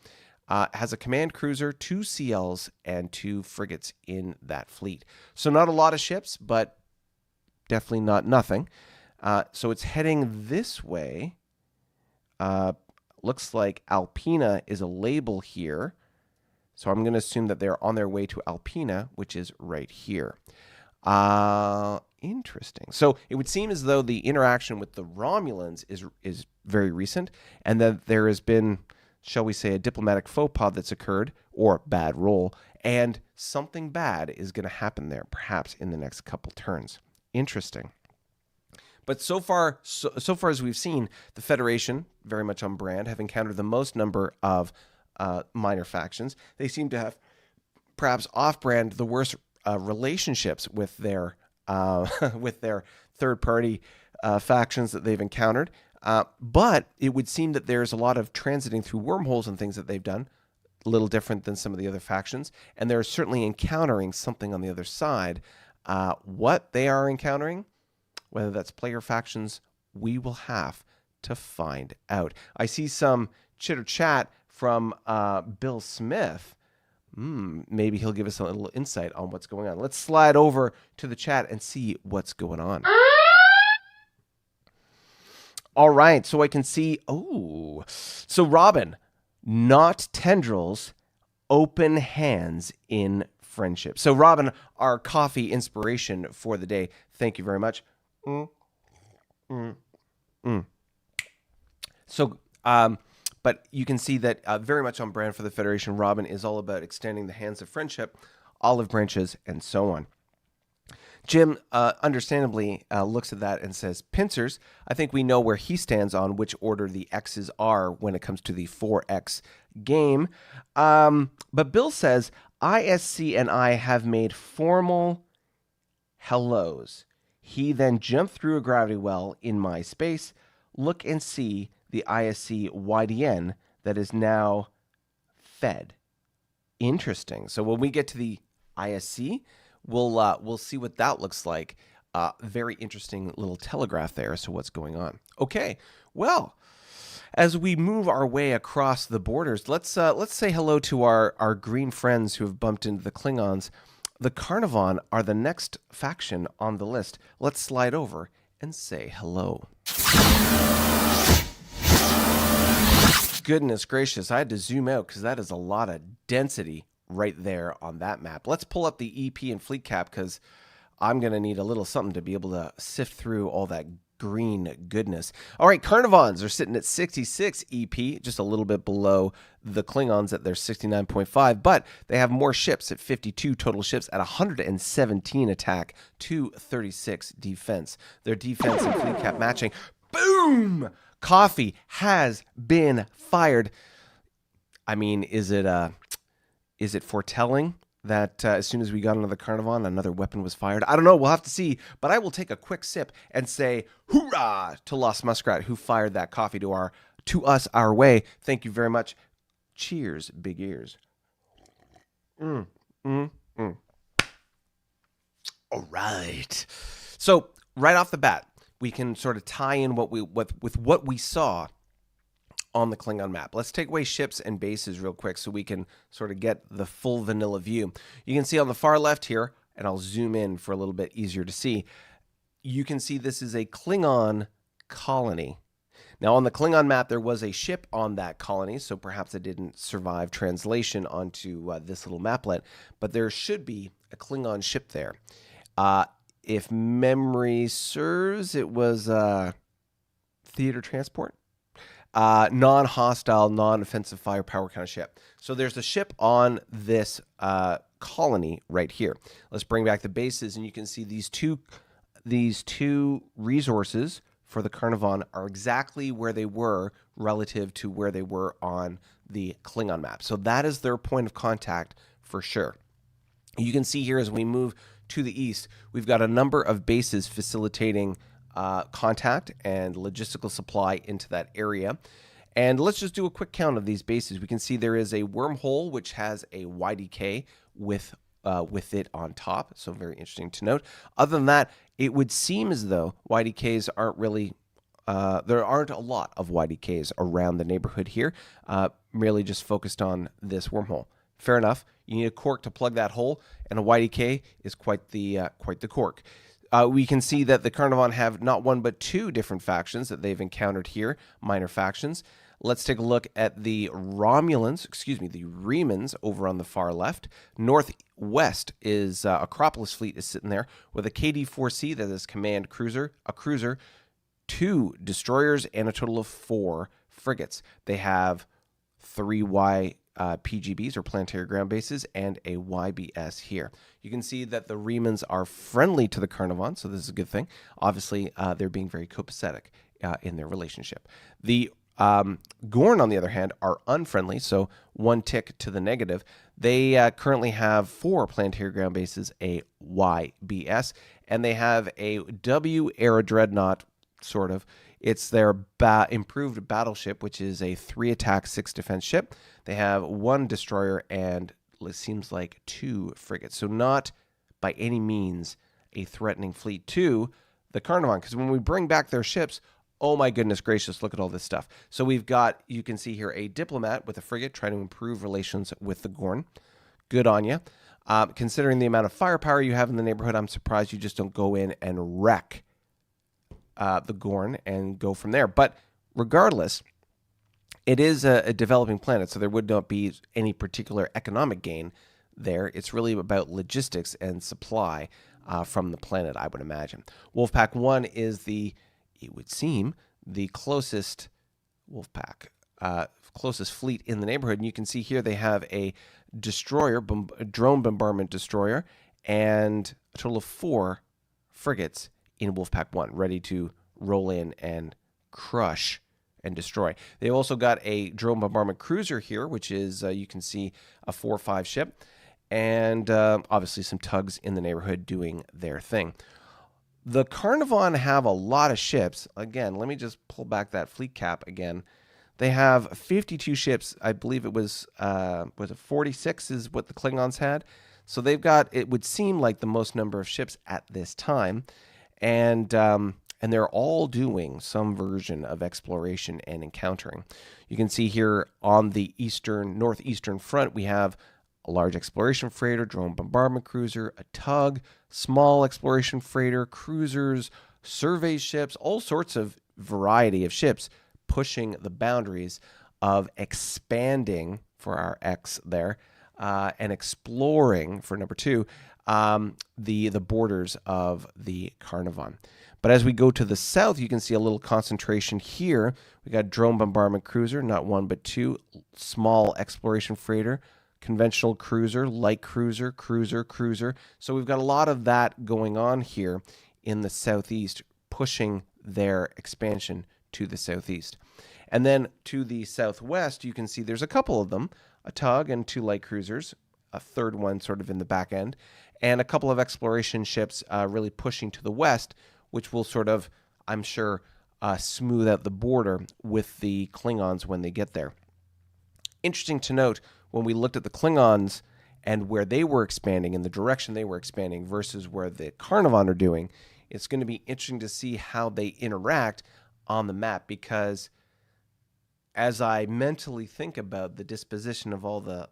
Has a command cruiser, 2 CLs, and 2 frigates in that fleet. So not a lot of ships, but definitely not nothing. So it's heading this way. Looks like Alpina is a label here. So I'm going to assume that they're on their way to Alpina, which is right here. Interesting. So it would seem as though the interaction with the Romulans is very recent, and that there has been, shall we say, a diplomatic faux pas that's occurred, or bad roll, and something bad is going to happen there, perhaps in the next couple turns. Interesting. But so far as we've seen, the Federation, very much on brand, have encountered the most number of minor factions. They seem to have, perhaps off-brand, the worst relationships with their third-party factions that they've encountered. But it would seem that there's a lot of transiting through wormholes and things that they've done, a little different than some of the other factions. And they're certainly encountering something on the other side. What they are encountering, whether that's player factions, we will have to find out. I see some chitter-chat from Bill Smith. Maybe he'll give us a little insight on what's going on. Let's slide over to the chat and see what's going on. All right, so I can see, so Robin, not tendrils, open hands in friendship. So Robin, our coffee inspiration for the day, thank you very much. So, but you can see that very much on brand for the Federation. Robin is all about extending the hands of friendship, olive branches, and so on. Jim, understandably, looks at that and says, pincers, I think we know where he stands on which order the X's are when it comes to the 4X game. But Bill says, ISC and I have made formal hellos. He then jumped through a gravity well in my space. Look and see the ISC YDN that is now fed. Interesting. So when we get to the ISC, we'll see what that looks like. Very interesting little telegraph there as to what's going on. Okay, well, as we move our way across the borders, let's say hello to our green friends who have bumped into the Klingons. The Carnivon are the next faction on the list. Let's slide over and say hello. Goodness gracious, I had to zoom out because that is a lot of density right there on that map. Let's pull up the EP and fleet cap because I'm going to need a little something to be able to sift through all that green goodness. All right, Carnivons are sitting at 66 EP, just a little bit below the Klingons at their 69.5, but they have more ships at 52 total ships at 117 attack, 236 defense. Their defense and fleet cap matching. Boom! Coffee has been fired. I mean, is it foretelling that as soon as we got into the Carnivon, another weapon was fired? I don't know. We'll have to see. But I will take a quick sip and say, hoorah to Lost Muskrat, who fired that coffee to us our way. Thank you very much. Cheers, big ears. All right. So right off the bat, we can sort of tie in what we saw on the Klingon map. Let's take away ships and bases real quick so we can sort of get the full vanilla view. You can see on the far left here, and I'll zoom in for a little bit easier to see, you can see this is a Klingon colony. Now on the Klingon map, there was a ship on that colony, so perhaps it didn't survive translation onto this little maplet, but there should be a Klingon ship there. If memory serves, it was theater transport. Non-hostile, non-offensive firepower kind of ship. So there's a ship on this colony right here. Let's bring back the bases, and you can see these two resources for the Carnivon are exactly where they were relative to where they were on the Klingon map. So that is their point of contact for sure. You can see here as we move to the east, we've got a number of bases facilitating contact and logistical supply into that area. And let's just do a quick count of these bases. We can see there is a wormhole, which has a YDK with it on top. So very interesting to note. Other than that, it would seem as though YDKs aren't really, there aren't a lot of YDKs around the neighborhood here, merely just focused on this wormhole. Fair enough. You need a cork to plug that hole, and a YDK is quite the cork. We can see that the Carnivon have not one but two different factions that they've encountered here, minor factions. Let's take a look at the Remans over on the far left. Northwest is Acropolis fleet is sitting there with a KD-4C that is command cruiser, a cruiser, 2 destroyers, and a total of 4 frigates. They have 3 PGBs or planetary ground bases and a YBS here. You can see that the Remans are friendly to the Carnivon, so this is a good thing. Obviously, they're being very copacetic in their relationship. The Gorn, on the other hand, are unfriendly, so 1 tick to the negative. They currently have 4 planetary ground bases, a YBS, and they have a W Era Dreadnought, sort of. It's their improved battleship, which is a 3 attack, 6 defense ship. They have 1 destroyer and it seems like 2 frigates. So not by any means a threatening fleet to the Carnivon. Because when we bring back their ships, oh my goodness gracious, look at all this stuff. So we've got, you can see here, a diplomat with a frigate trying to improve relations with the Gorn. Good on you. Considering the amount of firepower you have in the neighborhood, I'm surprised you just don't go in and wreck the Gorn and go from there. But regardless, it is a developing planet, so there would not be any particular economic gain there. It's really about logistics and supply from the planet, I would imagine. Wolfpack 1 is it would seem, the closest closest fleet in the neighborhood. And you can see here they have a destroyer, a drone bombardment destroyer, and a total of 4 frigates in Wolfpack 1, ready to roll in and crush and destroy. They've also got a drone bombardment cruiser here, which is, you can see, a 4-5 ship, and obviously some tugs in the neighborhood doing their thing. The Carnivon have a lot of ships. Again, let me just pull back that fleet cap again. They have 52 ships. I believe it was it 46 is what the Klingons had. So they've got, it would seem like, the most number of ships at this time. And they're all doing some version of exploration and encountering. You can see here on the northeastern front, we have a large exploration freighter, drone bombardment cruiser, a tug, small exploration freighter, cruisers, survey ships, all sorts of variety of ships pushing the boundaries of expanding, for our X there, and exploring, for number 2, the borders of the Carnivon. But as we go to the south, you can see a little concentration here. We got drone bombardment cruiser, not one but two, small exploration freighter, conventional cruiser, light cruiser, cruiser. So we've got a lot of that going on here in the southeast, pushing their expansion to the southeast. And then to the southwest, you can see there's a couple of them, a tug and two light cruisers, a third one sort of in the back end, and a couple of exploration ships really pushing to the west, which will sort of, I'm sure, smooth out the border with the Klingons when they get there. Interesting to note, when we looked at the Klingons and where they were expanding, in the direction they were expanding versus where the Carnarvon are doing, it's going to be interesting to see how they interact on the map, because as I mentally think about the disposition of all the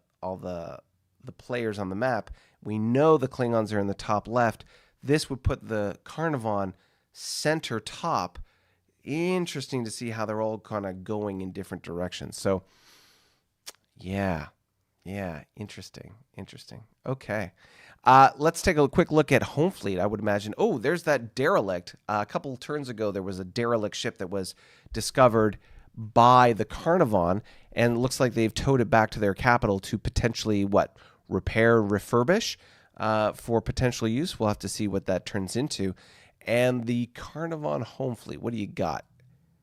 players on the map, we know the Klingons are in the top left. This would put the Carnarvon center top. Interesting to see how they're all kind of going in different directions. So, yeah, interesting. Okay. Let's take a quick look at home fleet, I would imagine. Oh, there's that derelict. A couple turns ago, there was a derelict ship that was discovered by the Carnarvon, and it looks like they've towed it back to their capital to potentially, repair, refurbish for potential use. We'll have to see what that turns into. And the Carnarvon home fleet, what do you got?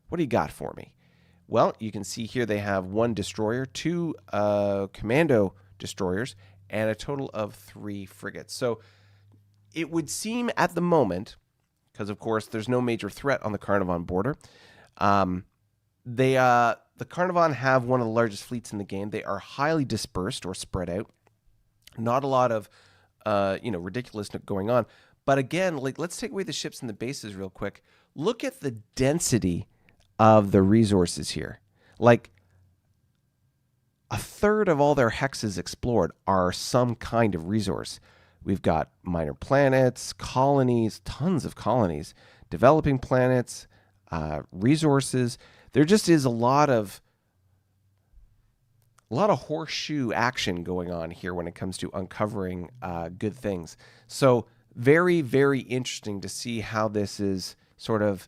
What do you got for me? Well, you can see here they have one destroyer, two commando destroyers, and a total of 3 frigates. So it would seem at the moment, because of course there's no major threat on the Carnarvon border, the Carnarvon have one of the largest fleets in the game. They are highly dispersed or spread out. Not a lot of ridiculousness going on. But again, let's take away the ships and the bases real quick. Look at the density of the resources here. Like, a third of all their hexes explored are some kind of resource. We've got minor planets, colonies, tons of colonies, developing planets, resources. There just is a lot of horseshoe action going on here when it comes to uncovering good things. So very, very interesting to see how this is sort of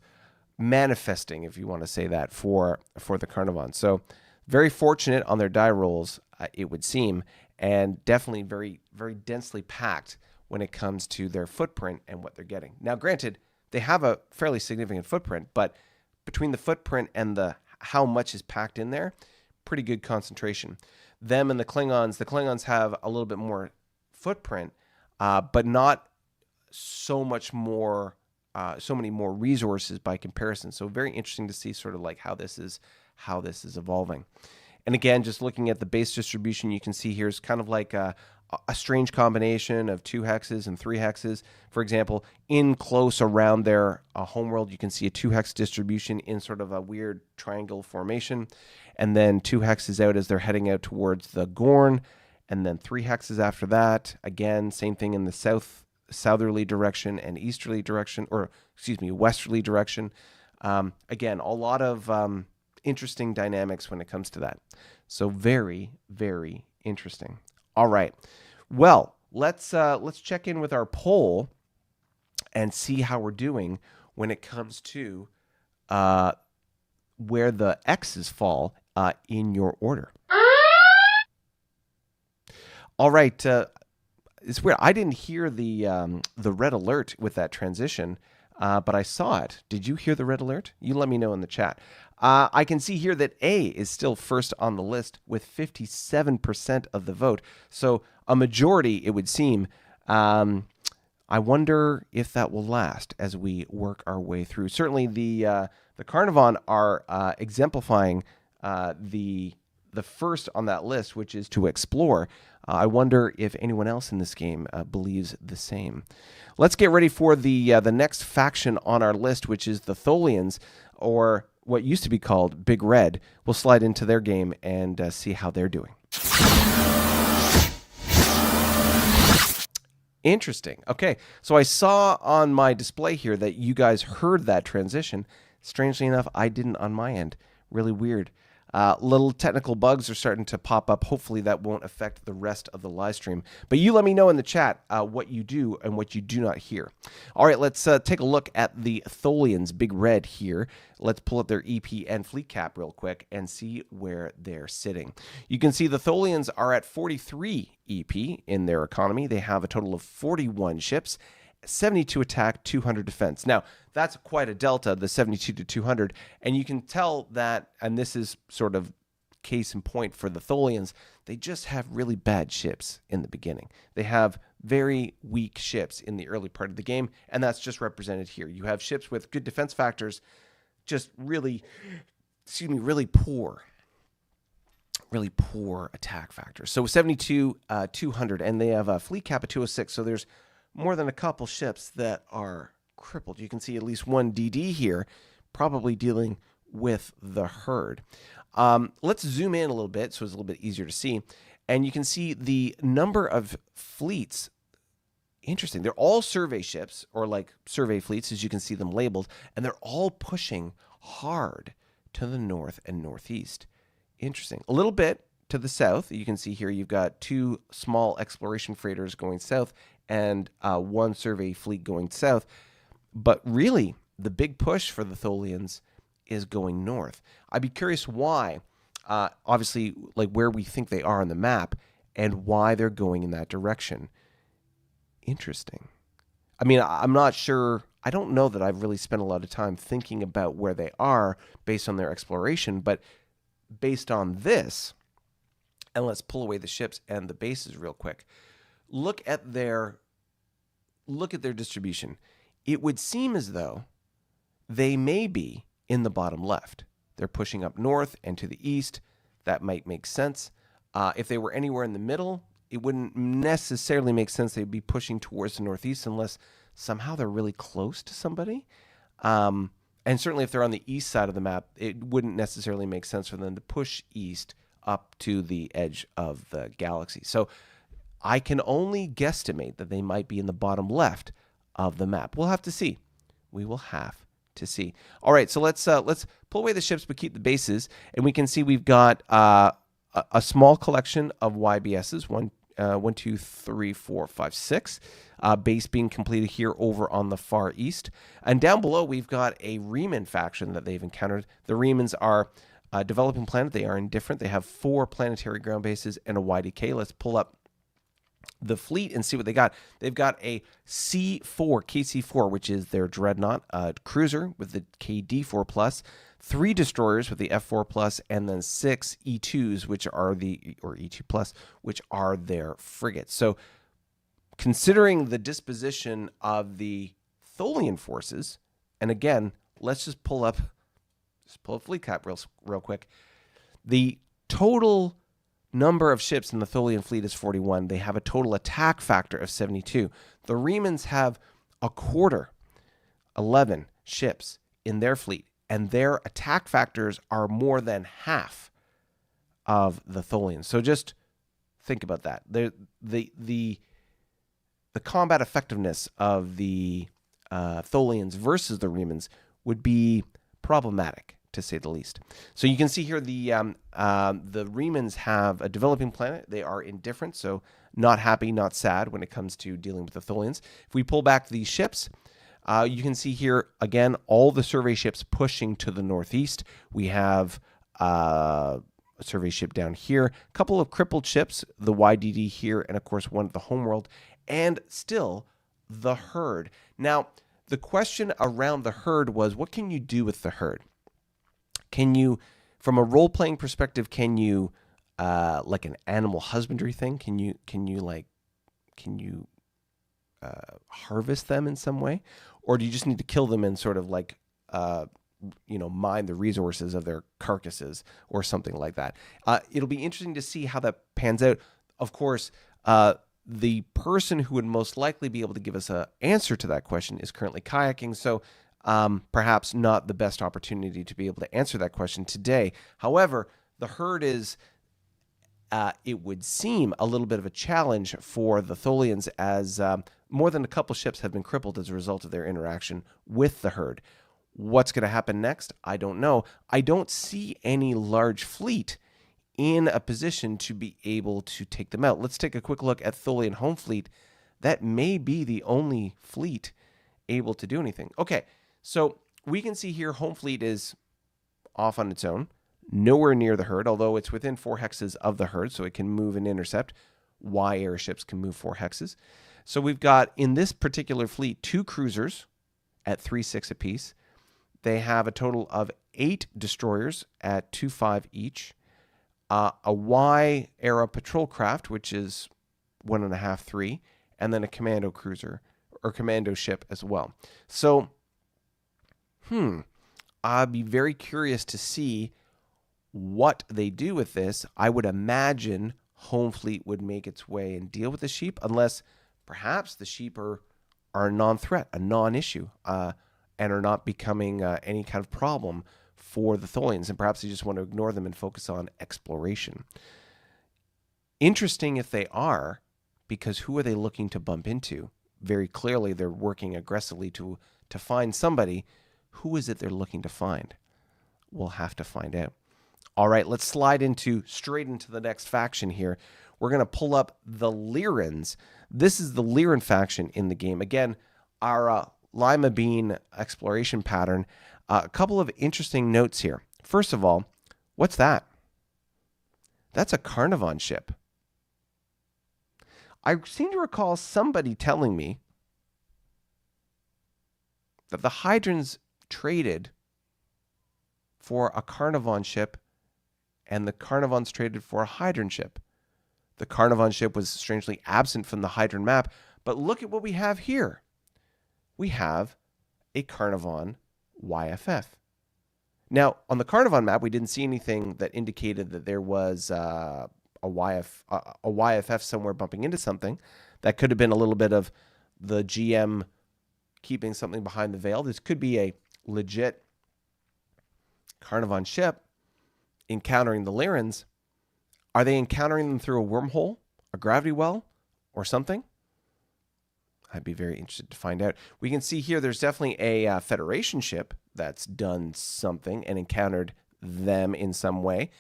manifesting, if you want to say that, for the Carnarvon. So very fortunate on their die rolls, it would seem, and definitely very, very densely packed when it comes to their footprint and what they're getting. Now, granted, they have a fairly significant footprint, but between the footprint and the how much is packed in there, pretty good concentration. Them and the Klingons have a little bit more footprint, but not so much more, so many more resources by comparison. So very interesting to see sort of like how this is evolving. And again, just looking at the base distribution, you can see here's kind of like a strange combination of 2 hexes and 3 hexes. For example, in close around their homeworld, you can see a 2 hex distribution in sort of a weird triangle formation, and then 2 hexes out as they're heading out towards the Gorn, and then 3 hexes after that. Again, same thing in the southerly direction and easterly direction, westerly direction. Again, a lot of interesting dynamics when it comes to that. So very, very interesting. All right. Well, let's check in with our poll and see how we're doing when it comes to where the X's fall in your order. All right. It's weird. I didn't hear the red alert with that transition, but I saw it. Did you hear the red alert? You let me know in the chat. I can see here that A is still first on the list with 57% of the vote. So a majority, it would seem. I wonder if that will last as we work our way through. Certainly the Carnarvon are exemplifying the first on that list, which is to explore. I wonder if anyone else in this game believes the same. Let's get ready for the next faction on our list, which is the Tholians, or what used to be called Big Red. We'll slide into their game and see how they're doing. Interesting. Okay, so I saw on my display here that you guys heard that transition. Strangely enough, I didn't on my end. Really weird. Little technical bugs are starting to pop up. Hopefully that won't affect the rest of the live stream. But you let me know in the chat what you do and what you do not hear. All right, let's take a look at the Tholians, Big Red here. Let's pull up their EP and fleet cap real quick and see where they're sitting. You can see the Tholians are at 43 EP in their economy. They have a total of 41 ships, 72 attack, 200 defense. Now, that's quite a delta, the 72 to 200, and you can tell that, and this is sort of case in point for the Tholians, they just have really bad ships in the beginning. They have very weak ships in the early part of the game, and that's just represented here. You have ships with good defense factors, just really poor attack factors. So 72, 200, and they have a fleet cap of 206, so there's more than a couple ships that are crippled. You can see at least one DD here, probably dealing with the herd. Let's zoom in a little bit so it's a little bit easier to see. And you can see the number of fleets. Interesting. They're all survey ships, or like survey fleets, as you can see them labeled, and they're all pushing hard to the north and northeast. Interesting. A little bit to the south. You can see here you've got 2 small exploration freighters going south and 1 survey fleet going south. But really, the big push for the Tholians is going north. I'd be curious why, obviously, like where we think they are on the map and why they're going in that direction. Interesting. I mean, I'm not sure. I don't know that I've really spent a lot of time thinking about where they are based on their exploration, but based on this, and let's pull away the ships and the bases real quick. Look at their distribution. It would seem as though they may be in the bottom left. They're pushing up north and to the east. That might make sense. If they were anywhere in the middle, it wouldn't necessarily make sense they'd be pushing towards the northeast unless somehow they're really close to somebody. And certainly if they're on the east side of the map, it wouldn't necessarily make sense for them to push east up to the edge of the galaxy. So I can only guesstimate that they might be in the bottom left of the map. We'll have to see. We will have to see. All right, so let's pull away the ships but keep the bases, and we can see we've got a small collection of YBSs. 1, 2, 3, 4, 5, 6. Base being completed here over on the far east, and down below we've got a Reman faction that they've encountered. The Remans are a developing planet. They are indifferent. They have 4 planetary ground bases and a YDK. Let's pull up the fleet and see what they got. They've got a KC4, which is their dreadnought cruiser with the KD4 plus, 3 destroyers with the F4 plus, and then 6 E2s, which are E2 plus, which are their frigates. So considering the disposition of the Tholian forces, and again, let's just pull up fleet cap real quick. The total number of ships in the Tholian fleet is 41. They have a total attack factor of 72. The Remans have 11 ships in their fleet, and their attack factors are more than half of the Tholians. So just think about that. The combat effectiveness of the Tholians versus the Remans would be problematic, to say the least. So you can see here the Remans have a developing planet. They are indifferent, so not happy, not sad when it comes to dealing with the Tholians. If we pull back these ships, you can see here, again, all the survey ships pushing to the northeast. We have a survey ship down here, a couple of crippled ships, the YDD here, and of course one at the homeworld, and still the herd. Now, the question around the herd was, what can you do with the herd? Can you, from a role-playing perspective, can you, like an animal husbandry thing, can you harvest them in some way? Or do you just need to kill them and sort of like, mine the resources of their carcasses or something like that? It'll be interesting to see how that pans out. Of course, the person who would most likely be able to give us an answer to that question is currently kayaking, so perhaps not the best opportunity to be able to answer that question today. However, the herd is, it would seem, a little bit of a challenge for the Tholians, as more than a couple ships have been crippled as a result of their interaction with the herd. What's going to happen next? I don't know. I don't see any large fleet in a position to be able to take them out. Let's take a quick look at Tholian home fleet. That may be the only fleet able to do anything. Okay, so we can see here home fleet is off on its own, nowhere near the herd, although it's within 4 hexes of the herd, so it can move and intercept. Y airships can move 4 hexes. So we've got, in this particular fleet, 2 cruisers at 3-6 apiece. They have a total of 8 destroyers at 2-5 each. A Y-era patrol craft, which is 1.5, 3, and then a commando cruiser or commando ship as well. So, I'd be very curious to see what they do with this. I would imagine home fleet would make its way and deal with the sheep, unless perhaps the sheep are a non-threat, a non-issue, and are not becoming any kind of problem for the Tholians, and perhaps they just want to ignore them and focus on exploration. Interesting if they are, because who are they looking to bump into? Very clearly, they're working aggressively to find somebody. Who is it they're looking to find? We'll have to find out. All right, let's slide straight into the next faction here. We're going to pull up the Lyrans. This is the Lyran faction in the game. Again, our Lima Bean exploration pattern. A couple of interesting notes here. First of all, what's that? That's a Carnarvon ship. I seem to recall somebody telling me that the Hydrons traded for a Carnarvon ship and the Carnarvons traded for a Hydron ship. The Carnarvon ship was strangely absent from the Hydron map, but look at what we have here. We have a Carnarvon YFF. Now, on the Carnarvon map, we didn't see anything that indicated that there was a YFF somewhere bumping into something. That could have been a little bit of the GM keeping something behind the veil. This could be a legit Carnarvon ship encountering the Lyrans. Are they encountering them through a wormhole, a gravity well, or something? I'd be very interested to find out. We can see here there's definitely a Federation ship that's done something and encountered them in some way.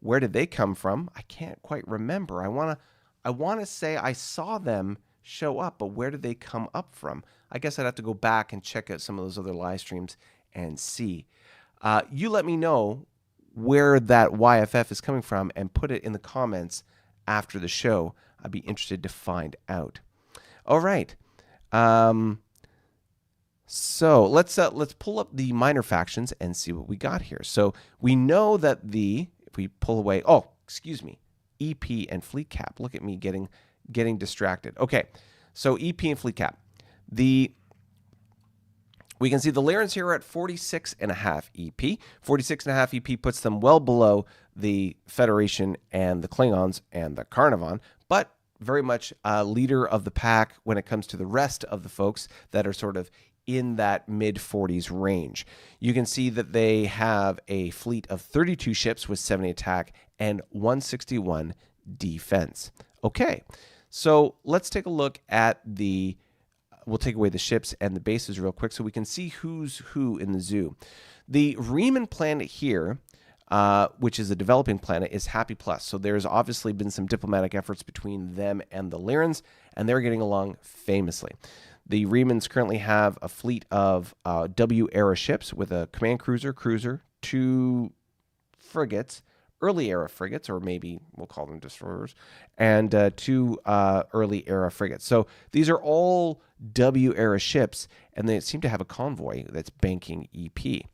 Where did they come from? I can't quite remember. I want to say I saw them show up, but where did they come up from? I guess I'd have to go back and check out some of those other live streams and see. You let me know where that YFF is coming from and put it in the comments after the show. I'd be interested to find out. All right. So let's pull up the minor factions and see what we got here. So we know that if we pull away, EP and fleet cap. Look at me getting distracted. Okay, so EP and fleet cap. We can see the Lyrans here are at 46.5 EP. 46.5 EP puts them well below the Federation and the Klingons and the Carnarvon, but very much a leader of the pack when it comes to the rest of the folks that are sort of in that mid-40s range. You can see that they have a fleet of 32 ships with 70 attack and 161 defense. Okay, so let's take a look at we'll take away the ships and the bases real quick so we can see who's who in the zoo. The Riemann planet here, which is a developing planet, is Happy Plus. So there's obviously been some diplomatic efforts between them and the Lyrans, and they're getting along famously. The Riemanns currently have a fleet of W-era ships with a command cruiser, 2 frigates, early-era frigates, or maybe we'll call them destroyers, and 2 early-era frigates. So these are all W-era ships, and they seem to have a convoy that's banking EP.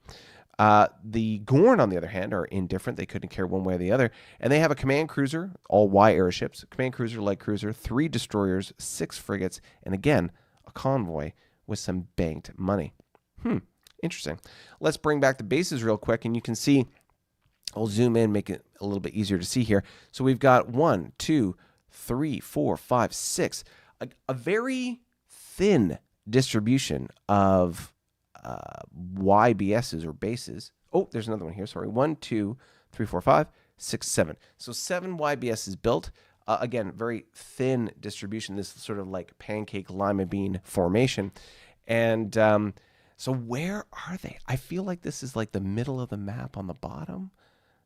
The Gorn, on the other hand, are indifferent. They couldn't care one way or the other. And they have a command cruiser, all Y-era ships, command cruiser, light cruiser, 3 destroyers, 6 frigates, and again, a convoy with some banked money. Interesting. Let's bring back the bases real quick, and you can see, I'll zoom in, make it a little bit easier to see here. So we've got 1, 2, 3, 4, 5, 6. A very thin distribution of YBSs or bases. Oh, there's another one here. Sorry. 1, 2, 3, 4, 5, 6, 7. So 7 YBSs built. Again, very thin distribution. This is sort of like pancake lima bean formation. And So where are they? I feel like this is like the middle of the map on the bottom.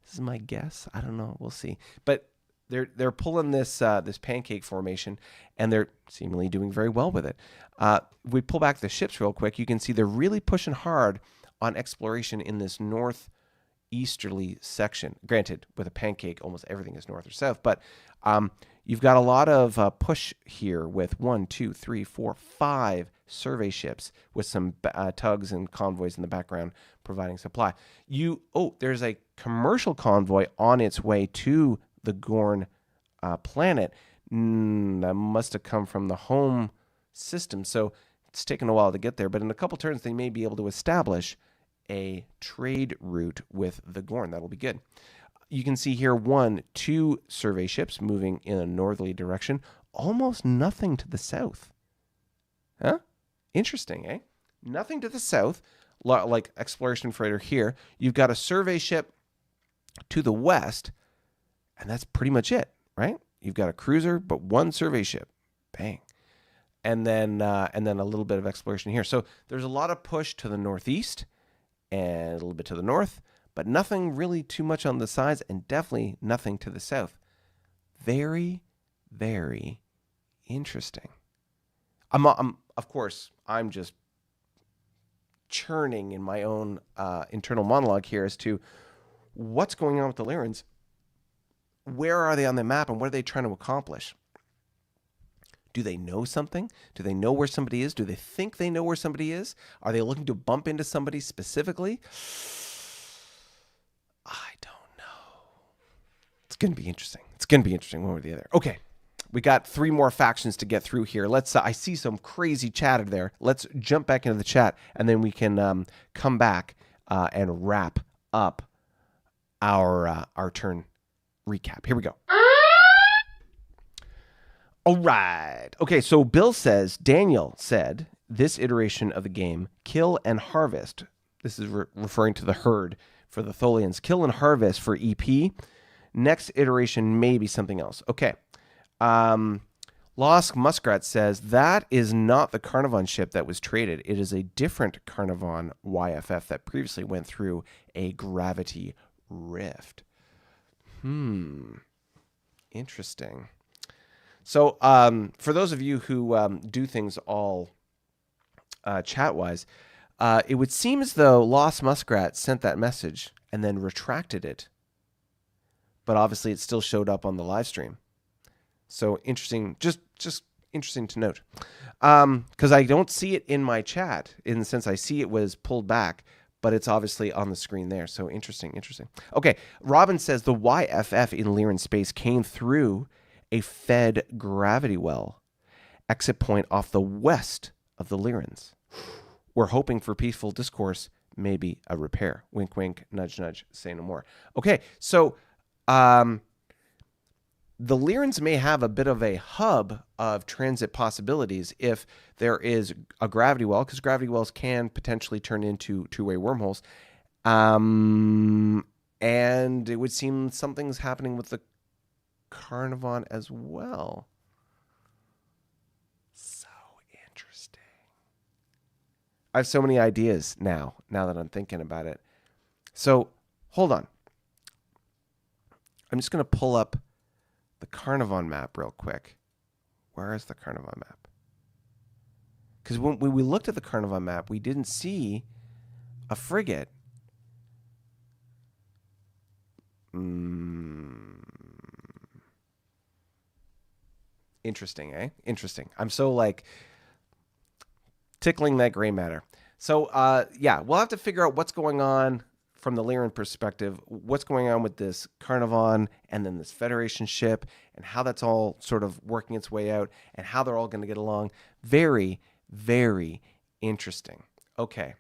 This is my guess. I don't know. We'll see. But they're pulling this this pancake formation, and they're seemingly doing very well with it. If we pull back the ships real quick, you can see they're really pushing hard on exploration in this northeasterly section. Granted, with a pancake, almost everything is north or south, but you've got a lot of push here with 1, 2, 3, 4, 5 survey ships with some tugs and convoys in the background providing supply. There's a commercial convoy on its way to the Gorn planet. That must have come from the home system, so it's taken a while to get there. But in a couple turns, they may be able to establish a trade route with the Gorn. That'll be good. You can see here 1, 2 survey ships moving in a northerly direction. Almost nothing to the south. Huh? Interesting, eh? Nothing to the south, like exploration freighter here. You've got a survey ship to the west, and that's pretty much it, right? You've got a cruiser, but 1 survey ship. Bang. And then a little bit of exploration here. So there's a lot of push to the northeast and a little bit to the north, but nothing really too much on the sides, and definitely nothing to the south. Very, very interesting. Of course, I'm just churning in my own internal monologue here as to what's going on with the Lyrans. Where are they on the map, and what are they trying to accomplish? Do they know something? Do they know where somebody is? Do they think they know where somebody is? Are they looking to bump into somebody specifically? I don't know. It's going to be interesting. It's going to be interesting one way or the other. Okay. We got 3 more factions to get through here. Let's. I see some crazy chatter there. Let's jump back into the chat, and then we can come back and wrap up our turn recap. Here we go. All right. Okay, so Daniel said, this iteration of the game, kill and harvest. This is referring to the herd for the Tholians. Kill and harvest for EP. Next iteration may be something else. Okay. Lost Muskrat says, that is not the Carnarvon ship that was traded. It is a different Carnarvon YFF that previously went through a gravity rift. Interesting. So for those of you who do things all chat-wise, it would seem as though Lost Muskrat sent that message and then retracted it. But obviously it still showed up on the live stream. So interesting, just interesting to note. Because I don't see it in my chat, in the sense I see it was pulled back, but it's obviously on the screen there. So interesting. Okay, Robin says the YFF in Lyran space came through a fed gravity well, exit point off the west of the Lyrans. We're hoping for peaceful discourse, maybe a repair. Wink, wink, nudge, nudge, say no more. Okay, so the Lyrans may have a bit of a hub of transit possibilities if there is a gravity well, because gravity wells can potentially turn into two-way wormholes. And it would seem something's happening with the Carnarvon as well. So interesting. I have so many ideas now that I'm thinking about it. So hold on. I'm just going to pull up the Carnarvon map real quick. Where is the Carnarvon map? Because when we looked at the Carnarvon map, we didn't see a frigate. Interesting, eh? Interesting. I'm so tickling that gray matter. So we'll have to figure out what's going on from the Lyran perspective, what's going on with this Carnarvon and then this Federation ship and how that's all sort of working its way out and how they're all going to get along. Very, very interesting. Okay.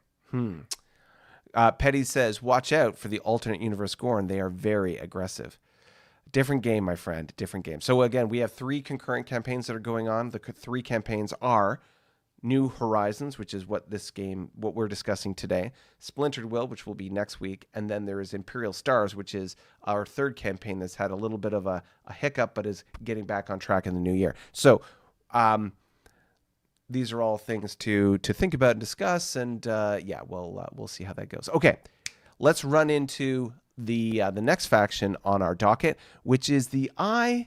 Petty says, watch out for the alternate universe Gorn. They are very aggressive. Different game, my friend. Different game. So again, we have 3 concurrent campaigns that are going on. The 3 campaigns are New Horizons, which is what we're discussing today. Splintered Will, which will be next week. And then there is Imperial Stars, which is our 3rd campaign that's had a little bit of a hiccup, but is getting back on track in the new year. So these are all things to think about and discuss, and yeah, we'll see how that goes. Okay, let's run into the next faction on our docket, which is the ISC.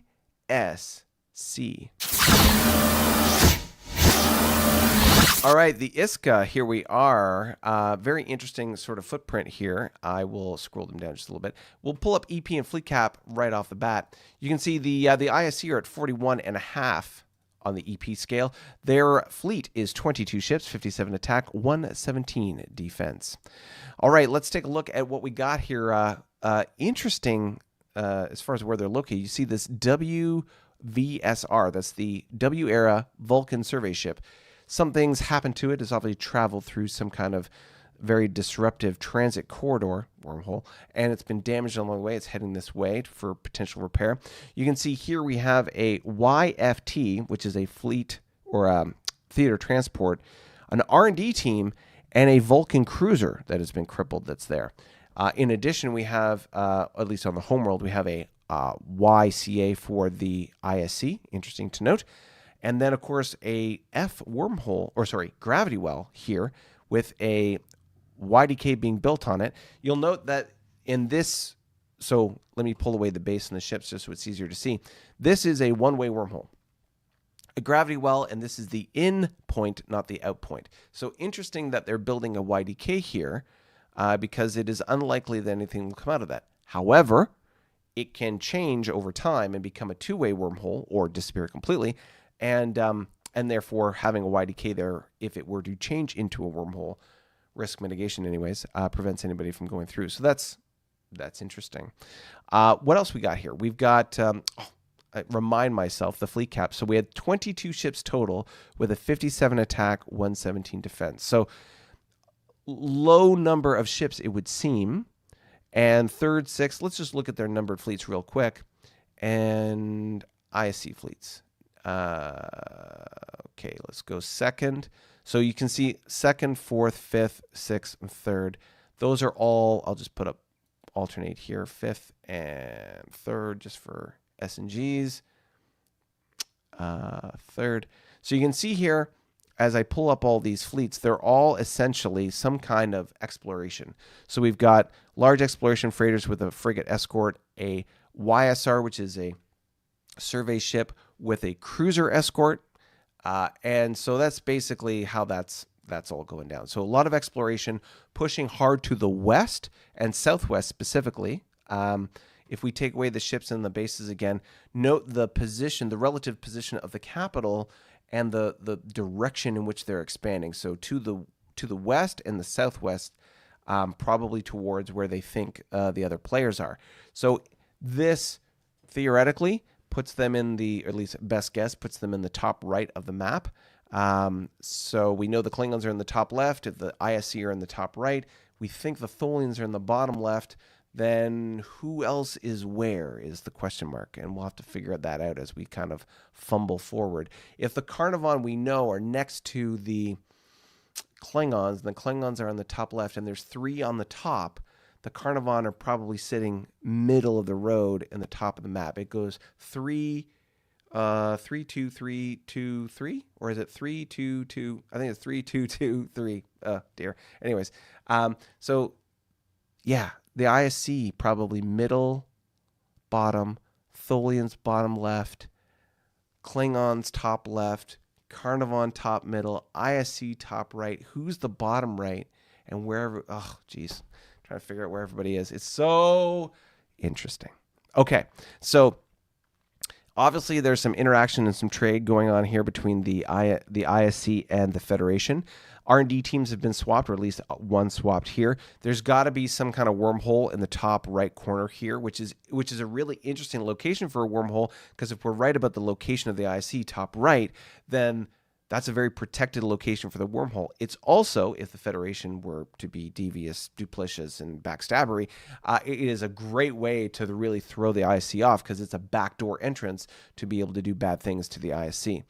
All right, the ISCA, here we are. Very interesting sort of footprint here. I will scroll them down just a little bit. We'll pull up EP and fleet cap right off the bat. You can see the ISC are at 41.5 on the EP scale. Their fleet is 22 ships, 57 attack, 117 defense. All right, let's take a look at what we got here. Interesting as far as where they're located. You see this WVSR. That's the W-era Vulcan survey ship. Something's happened to it. It's obviously traveled through some kind of very disruptive transit corridor, wormhole, and it's been damaged along the way. It's heading this way for potential repair. You can see here we have a YFT, which is a fleet or theater transport, an R&D team, and a Vulcan cruiser that has been crippled that's there. In addition, we have, at least on the homeworld, we have a YCA for the ISC. Interesting to note. And then, of course, a gravity well here with a YDK being built on it. You'll note that in this, so let me pull away the base and the ships just so it's easier to see. This is a one-way wormhole, a gravity well, and this is the in point, not the out point. So interesting that they're building a YDK here because it is unlikely that anything will come out of that. However, it can change over time and become a two-way wormhole or disappear completely. And therefore, having a YDK there, if it were to change into a wormhole, risk mitigation anyways, prevents anybody from going through. So that's interesting. What else we got here? We've got, I remind myself, the fleet cap. So we had 22 ships total with a 57 attack, 117 defense. So low number of ships, it would seem. And third, sixth, let's just look at their numbered fleets real quick. And ISC fleets. Okay, let's go second. So you can see second, fourth, fifth, sixth, and third. Those are all, I'll just put up, alternate here, fifth and third, just for S and Gs. Third. So you can see here, as I pull up all these fleets, they're all essentially some kind of exploration. So we've got large exploration freighters with a frigate escort, a YSR, which is a survey ship with a cruiser escort, and so that's basically how that's all going down. So a lot of exploration, pushing hard to the west and southwest specifically. If we take away the ships and the bases again, note the position, the relative position of the capital and the direction in which they're expanding. So to the west and the southwest, probably towards where they think the other players are. So this theoretically puts them in the, or at least best guess, puts them in the top right of the map. So we know the Klingons are in the top left, if the ISC are in the top right. We think the Tholians are in the bottom left. Then who else is where is the question mark, and we'll have to figure that out as we kind of fumble forward. If the Carnarvon we know are next to the Klingons, and the Klingons are on the top left, and there's three on the top, the Carnarvon are probably sitting middle of the road in the top of the map. It goes 3, 3, 2, 3, 2, 3, or is it 3, 2, 2? I think it's 3, 2, 2, 3. Oh dear. Anyways, so yeah, the ISC probably middle, bottom, Tholians bottom left, Klingons top left, Carnarvon top middle, ISC top right. Who's the bottom right? And wherever, oh geez. Trying to figure out where everybody is. It's so interesting. Okay, so obviously there's some interaction and some trade going on here between the ISC and the Federation. R&D teams have been swapped, or at least one swapped here. There's got to be some kind of wormhole in the top right corner here, which is a really interesting location for a wormhole, because if we're right about the location of the ISC top right, then that's a very protected location for the wormhole. It's also, if the Federation were to be devious, duplicitous, and backstabbery, it is a great way to really throw the ISC off, because it's a backdoor entrance to be able to do bad things to the ISC.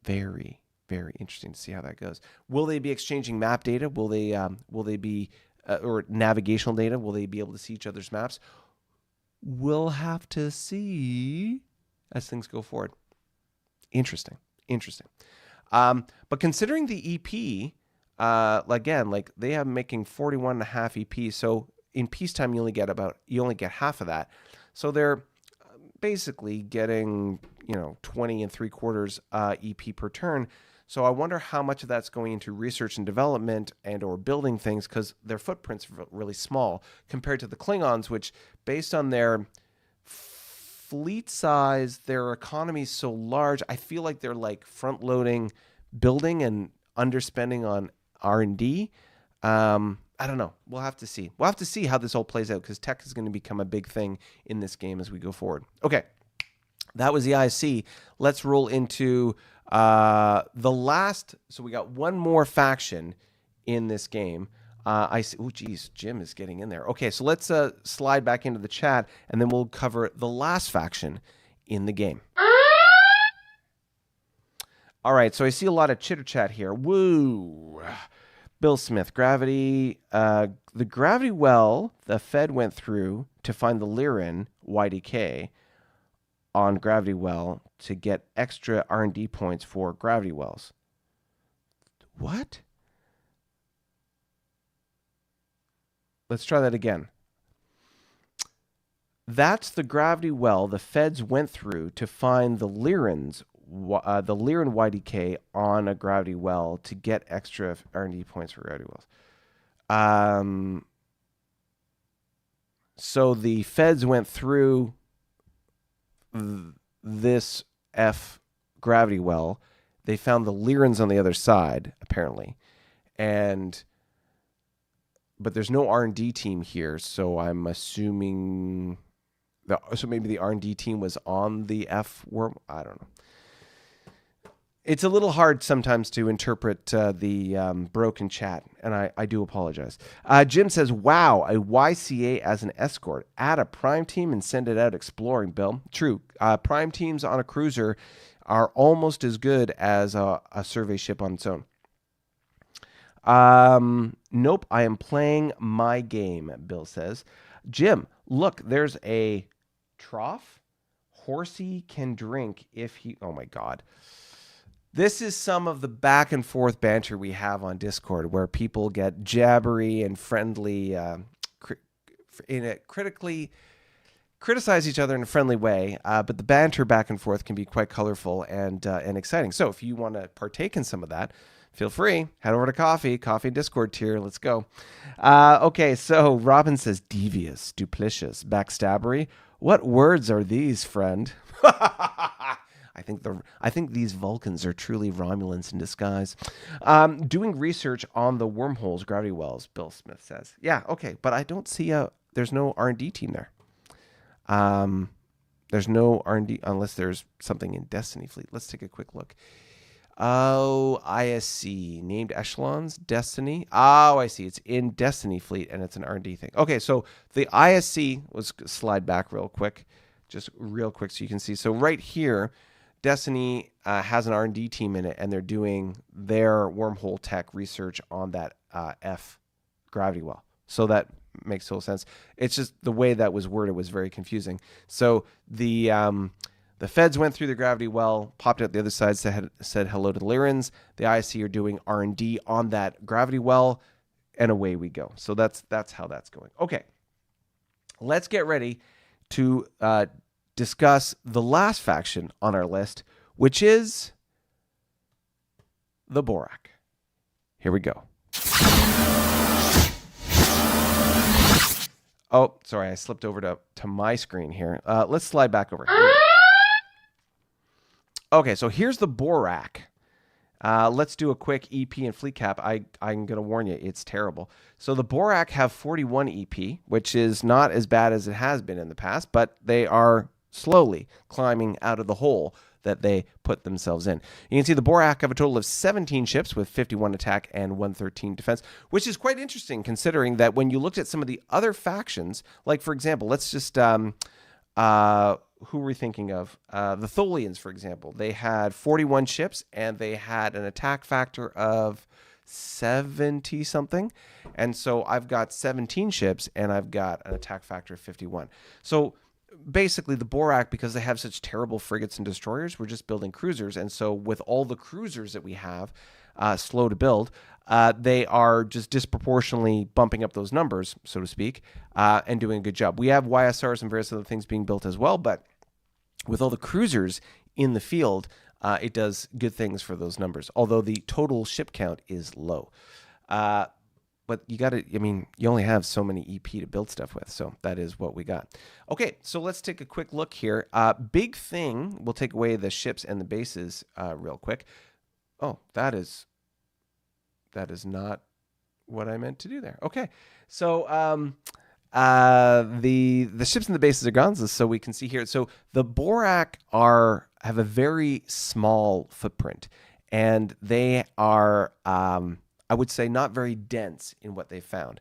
Very, very interesting to see how that goes. Will they be exchanging map data? Will they be, or navigational data? Will they be able to see each other's maps? We'll have to see as things go forward. Interesting. Interesting. But considering the EP, again, like they have making 41.5 EP. So in peacetime, you only get half of that. So they're basically getting 20 and 3/4 EP per turn. So I wonder how much of that's going into research and development and or building things, because their footprint's really small compared to the Klingons, which based on their fleet size, their economy's so large, I feel like they're like front loading building and underspending on R&D. I don't know. We'll have to see. We'll have to see how this all plays out, because tech is going to become a big thing in this game as we go forward. Okay. That was the IC. Let's roll into the last. So we got one more faction in this game. I see. Oh, geez, Jim is getting in there. Okay, so let's slide back into the chat, and then we'll cover the last faction in the game. All right, so I see a lot of chitter chat here. Woo! Bill Smith, gravity. The gravity well the Fed went through to find the Lyran YDK on gravity well to get extra R&D points for gravity wells. What? Let's try that again. That's the gravity well the Feds went through to find the Lyran YDK on a gravity well to get extra R&D points for gravity wells. So the Feds went through this F gravity well. They found the Lyrans on the other side, apparently, but there's no R&D team here, so I'm assuming so maybe the R&D team was on the F worm. I don't know. It's a little hard sometimes to interpret the broken chat, and I do apologize. Jim says, wow, a YCA as an escort. Add a prime team and send it out exploring, Bill. True. Prime teams on a cruiser are almost as good as a survey ship on its own. Nope, I am playing my game, Bill says. Jim, look, there's a trough. Horsey can drink if he... Oh, my God. This is some of the back and forth banter we have on Discord, where people get jabbery and friendly, critically criticize each other in a friendly way. But the banter back and forth can be quite colorful and exciting. So if you want to partake in some of that, feel free. Head over to Coffee Discord tier. Let's go. Okay, so Robin says devious, duplicitous, backstabbery. What words are these, friend? I think these Vulcans are truly Romulans in disguise. Doing research on the wormholes, gravity wells, Bill Smith says. Yeah, okay, but I don't see there's no R&D team there. There's no R&D unless there's something in Destiny Fleet. Let's take a quick look. Oh, ISC, named echelons, Destiny. Oh, I see. It's in Destiny Fleet, and it's an R&D thing. Okay, so the ISC, let's slide back real quick, just real quick so you can see. So right here, Destiny has an R&D team in it, and they're doing their wormhole tech research on that F gravity well. So that makes total sense. It's just the way that was worded was very confusing. So the Feds went through the gravity well, popped out the other side, said hello to the Lyrans. The ISC are doing R&D on that gravity well, and away we go. So that's how that's going. Okay, let's get ready to discuss the last faction on our list, which is the Borak. Here we go. Oh, sorry, I slipped over to my screen here. Let's slide back over. Okay, so here's the Borak. Let's do a quick EP and fleet cap. I'm going to warn you, it's terrible. So the Borak have 41 EP, which is not as bad as it has been in the past, but they are slowly climbing out of the hole that they put themselves in. You can see the Borak have a total of 17 ships with 51 attack and 113 defense, which is quite interesting considering that when you looked at some of the other factions, like for example, let's just, who were we thinking of? The Tholians, for example. They had 41 ships and they had an attack factor of 70 something. And so I've got 17 ships and I've got an attack factor of 51. So basically the Borak, because they have such terrible frigates and destroyers, we're just building cruisers. And so with all the cruisers that we have, slow to build, they are just disproportionately bumping up those numbers, so to speak, and doing a good job. We have YSRs and various other things being built as well, but with all the cruisers in the field, it does good things for those numbers, although the total ship count is low. But you only have so many EP to build stuff with, so that is what we got. Okay, so let's take a quick look here. Big thing, we'll take away the ships and the bases real quick. Oh, that is not what I meant to do there. Okay, so the ships and the bases are gone, so we can see here. So the Borak have a very small footprint, and they are, I would say, not very dense in what they found.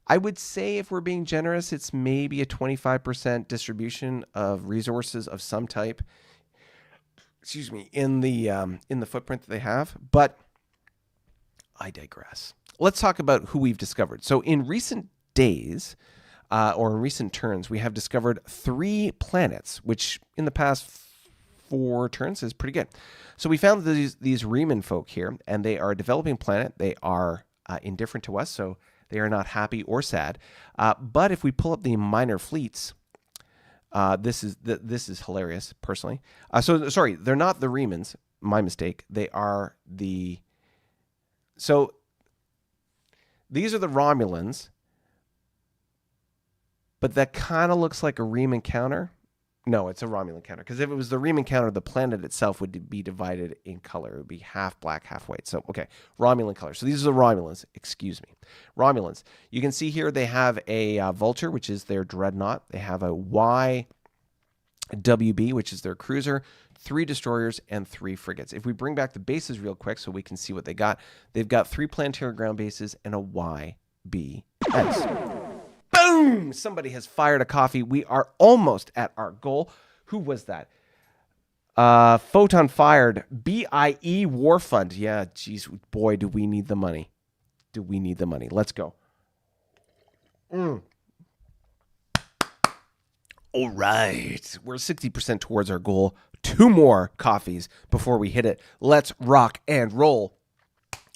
I would say, if we're being generous, it's maybe a 25% distribution of resources of some type. Excuse me, in the footprint that they have, but I digress. Let's talk about who we've discovered. So in recent days, or in recent turns, we have discovered 3 planets, which in the past 4 turns is pretty good. So we found these Riemann folk here, and they are a developing planet. They are indifferent to us, so they are not happy or sad. But if we pull up the minor fleets, this is hilarious, personally. Sorry, they're not the Riemanns. My mistake. They are the... So these are the Romulans, but that kind of looks like a Riemann counter. No, it's a Romulan counter, because if it was the Riemann counter, the planet itself would be divided in color. It would be half black, half white. So, okay, Romulan color. So these are the Romulans. Excuse me. Romulans. You can see here they have a Vulture, which is their dreadnought. They have a YWB, which is their cruiser, 3 destroyers, and 3 frigates. If we bring back the bases real quick so we can see what they got, they've got 3 planetary ground bases and a YBS. Boom! Somebody has fired a coffee. We are almost at our goal. Who was that? Photon fired. BIE War Fund. Yeah, geez, boy, do we need the money. Do we need the money? Let's go. All right. We're 60% towards our goal. 2 more coffees before we hit it. Let's rock and roll.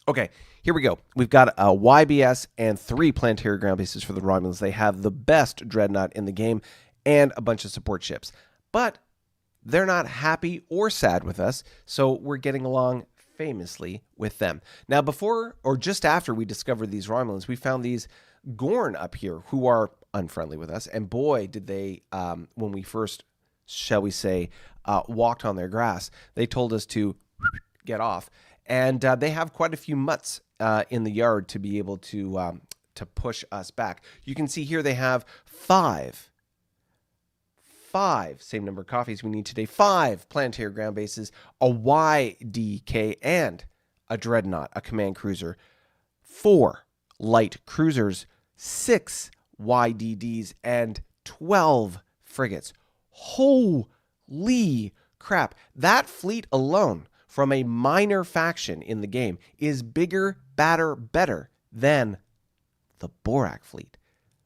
Okay, here we go. We've got a YBS and 3 planetary ground bases for the Romulans. They have the best dreadnought in the game and a bunch of support ships. But they're not happy or sad with us, so we're getting along famously with them. Now, before or just after we discovered these Romulans, we found these Gorn up here who are unfriendly with us. And boy, did they, when we first, shall we say, walked on their grass, they told us to get off. And they have quite a few mutts in the yard to be able to push us back. You can see here they have 5, same number of coffees we need today, 5 planetary ground bases, a YDK, and a dreadnought, a command cruiser, 4 light cruisers, 6 YDDs, and 12 frigates. Holy crap. That fleet alone, from a minor faction in the game, is bigger, badder, better than the Borak fleet.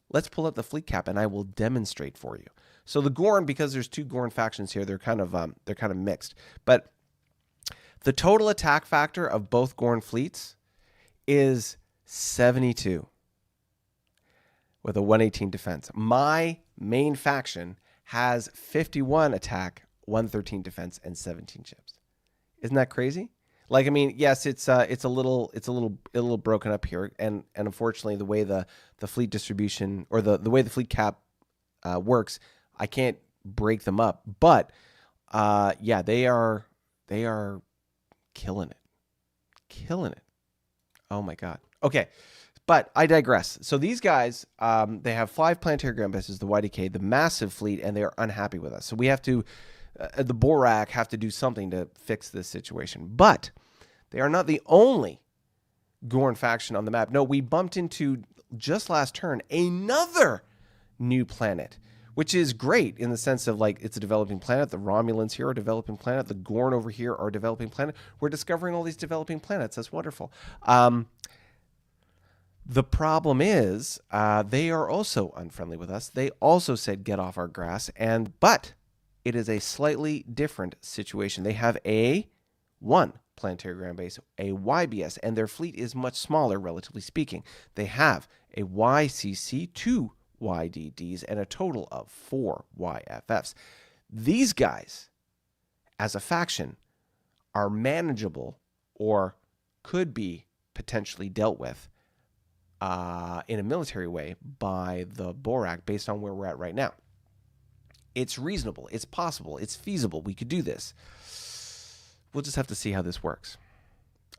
Let's pull up the fleet cap and I will demonstrate for you. So the Gorn, because there's 2 Gorn factions here, they're kind of mixed. But the total attack factor of both Gorn fleets is 72 with a 118 defense. My main faction has 51 attack, 113 defense, and 17 ships. Isn't that crazy? Like, I mean, yes, it's a little broken up here, and unfortunately, the way the fleet distribution or the way the fleet cap works, I can't break them up. But yeah, they are killing it. Oh my god. Okay, but I digress. So these guys, they have 5 planetary ground bases, the YDK, the massive fleet, and they are unhappy with us. So we have to. The Borak have to do something to fix this situation. But they are not the only Gorn faction on the map. No, we bumped into, just last turn, another new planet, which is great in the sense of, like, it's a developing planet. The Romulans here are a developing planet. The Gorn over here are a developing planet. We're discovering all these developing planets. That's wonderful. The problem is they are also unfriendly with us. They also said, get off our grass. But it is a slightly different situation. They have a one planetary ground base, a YBS, and their fleet is much smaller, relatively speaking. They have a YCC, two YDDs, and a total of 4 YFFs. These guys, as a faction, are manageable or could be potentially dealt with in a military way by the Borak based on where we're at right now. It's reasonable. It's possible. It's feasible. We could do this. We'll just have to see how this works.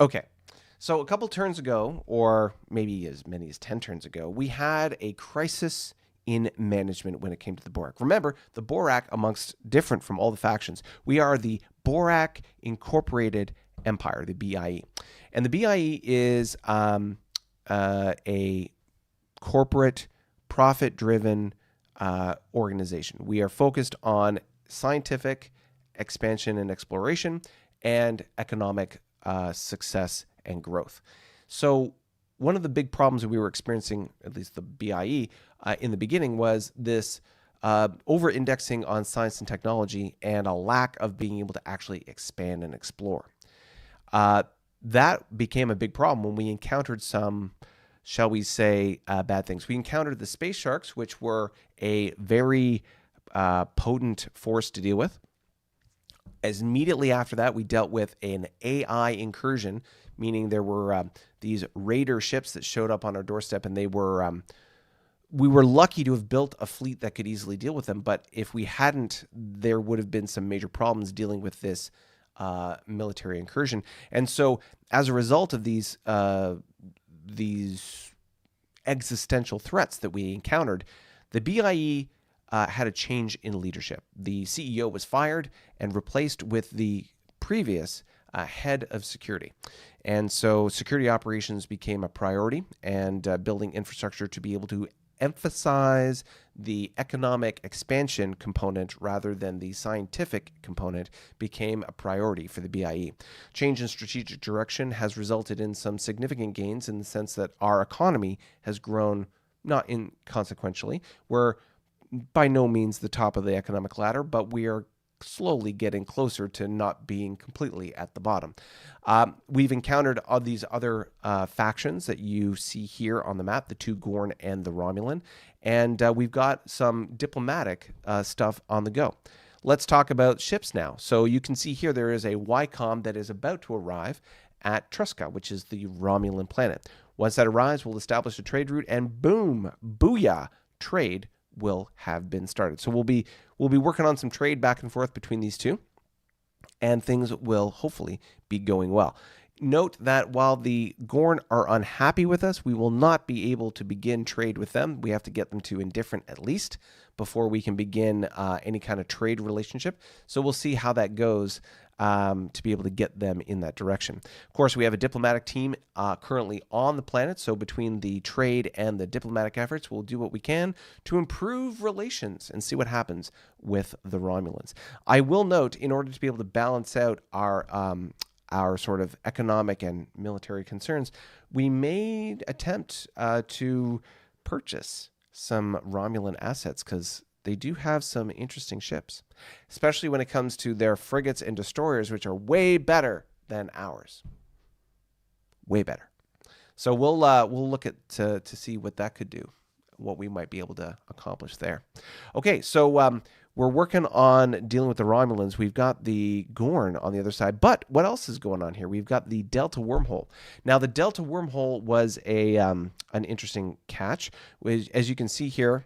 Okay. So a couple turns ago, or maybe as many as 10 turns ago, we had a crisis in management when it came to the Borak. Remember, the Borak, amongst different from all the factions, we are the Borak Incorporated Empire, the BIE. And the BIE is a corporate, profit-driven organization. We are focused on scientific expansion and exploration and economic success and growth. So one of the big problems that we were experiencing, at least the BIE, in the beginning was this over-indexing on science and technology and a lack of being able to actually expand and explore. That became a big problem when we encountered some, shall we say, bad things. We encountered the space sharks, which were a very potent force to deal with. As immediately after that, we dealt with an AI incursion, meaning there were these raider ships that showed up on our doorstep, and they were we were lucky to have built a fleet that could easily deal with them. But if we hadn't, there would have been some major problems dealing with this military incursion. And so, as a result of these existential threats that we encountered, the BIE had a change in leadership. The CEO was fired and replaced with the previous head of security. And so security operations became a priority, and building infrastructure to be able to emphasize the economic expansion component rather than the scientific component became a priority for the BIE. Change in strategic direction has resulted in some significant gains in the sense that our economy has grown not inconsequentially. We're by no means the top of the economic ladder, but we are slowly getting closer to not being completely at the bottom. We've encountered all these other factions that you see here on the map, the two Gorn and the Romulan, and we've got some diplomatic stuff on the go. Let's talk about ships now. So you can see here there is a YCOM that is about to arrive at Truska, which is the Romulan planet. Once that arrives, we'll establish a trade route, and boom, booyah, trade will have been started. So we'll be working on some trade back and forth between these two, and things will hopefully be going well. Note that while the Gorn are unhappy with us, we will not be able to begin trade with them. We have to get them to indifferent at least before we can begin any kind of trade relationship. So we'll see how that goes to be able to get them in that direction. Of course, we have a diplomatic team currently on the planet. So between the trade and the diplomatic efforts, we'll do what we can to improve relations and see what happens with the Romulans. I will note, in order to be able to balance out our sort of economic and military concerns, we may attempt to purchase some Romulan assets, because they do have some interesting ships, especially when it comes to their frigates and destroyers, which are way better than ours. Way better. So we'll look at to see what that could do, what we might be able to accomplish there. Okay, so we're working on dealing with the Romulans. We've got the Gorn on the other side, but what else is going on here? We've got the Delta wormhole. Now, the Delta wormhole was an interesting catch. As you can see here,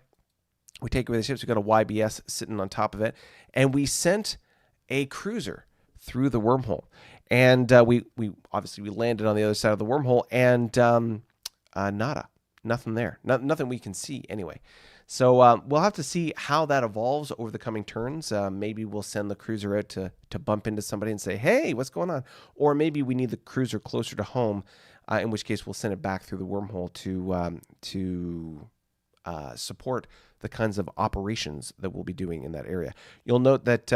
we take away the ships. We've got a YBS sitting on top of it, and we sent a cruiser through the wormhole. And we obviously landed on the other side of the wormhole, and nothing there, nothing we can see anyway. So we'll have to see how that evolves over the coming turns. Maybe we'll send the cruiser out to bump into somebody and say, "Hey, what's going on?" Or maybe we need the cruiser closer to home, in which case we'll send it back through the wormhole to support the kinds of operations that we'll be doing in that area. You'll note that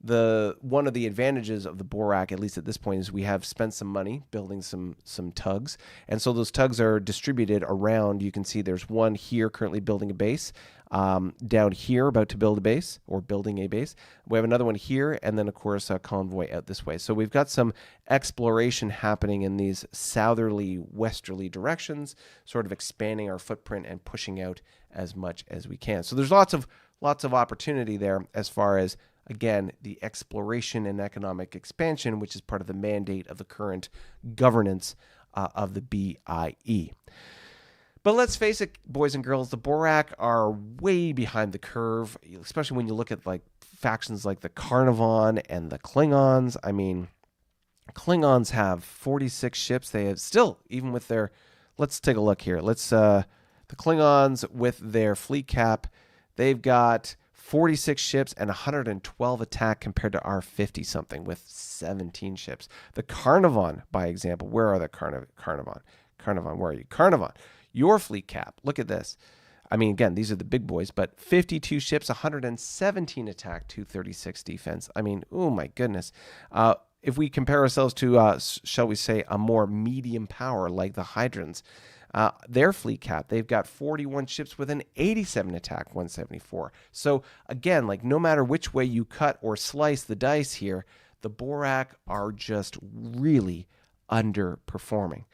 one of the advantages of the Borak, at least at this point, is we have spent some money building some tugs, and so those tugs are distributed around. You can see there's one here currently building a base, down here about to build a base or building a base. We have another one here, and then of course a convoy out this way. So we've got some exploration happening in these southerly, westerly directions, sort of expanding our footprint and pushing out as much as we can. So there's lots of opportunity there as far as, again, the exploration and economic expansion, which is part of the mandate of the current governance of the BIE. But let's face it, boys and girls, the Borak are way behind the curve, especially when you look at like factions like the Carnivon and the Klingons. I mean, Klingons have 46 ships. They have still, even with their, let's take a look here. The Klingons with their fleet cap, they've got 46 ships and 112 attack compared to our 50-something with 17 ships. The Carnivon, by example, where are the Carnivon? Carnivon, where are you? Carnivon, your fleet cap, look at this. I mean, again, these are the big boys, but 52 ships, 117 attack, 236 defense. I mean, oh my goodness. If we compare ourselves to, shall we say, a more medium power like the Hydrons, their fleet cap, they've got 41 ships with an 87 attack, 174. So again, like no matter which way you cut or slice the dice here, the Borak are just really underperforming.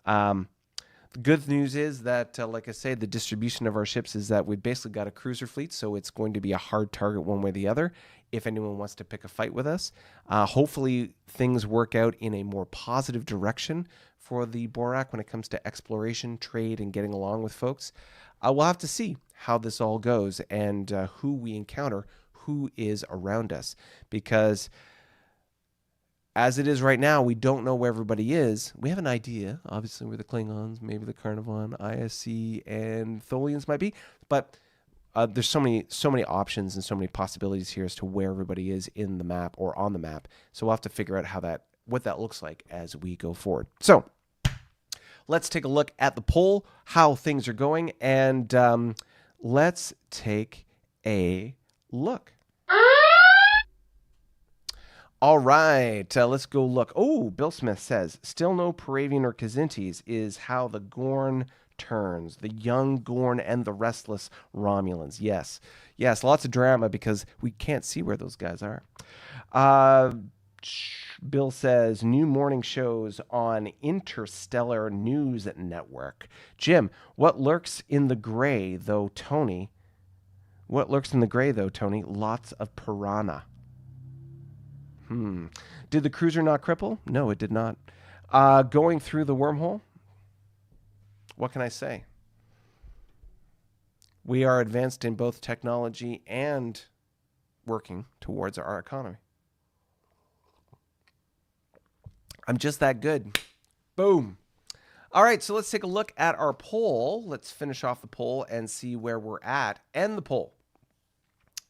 The good news is that, like I say, the distribution of our ships is that we've basically got a cruiser fleet, so it's going to be a hard target one way or the other if anyone wants to pick a fight with us. Hopefully things work out in a more positive direction for the Borak when it comes to exploration, trade, and getting along with folks. We'll have to see how this all goes and who we encounter, who is around us, because as it is right now, we don't know where everybody is. We have an idea, obviously, where the Klingons, maybe the Carnivon, ISC, and Tholians might be, but there's so many options and so many possibilities here as to where everybody is in the map or on the map. So we'll have to figure out what that looks like as we go forward. So let's take a look at the poll, how things are going, and let's take a look. All right, let's go look. Oh, Bill Smith says, still no Paravian or Khazintes is how the Gorn turns. The young Gorn and the restless Romulans. Yes, lots of drama because we can't see where those guys are. Bill says, new morning shows on Interstellar News Network. Jim, what lurks in the gray, though, Tony? Lots of piranha. Did the cruiser not cripple? No, it did not. Going through the wormhole? What can I say? We are advanced in both technology and working towards our economy. I'm just that good. Boom. All right, so let's take a look at our poll. Let's finish off the poll and see where we're at. End the poll.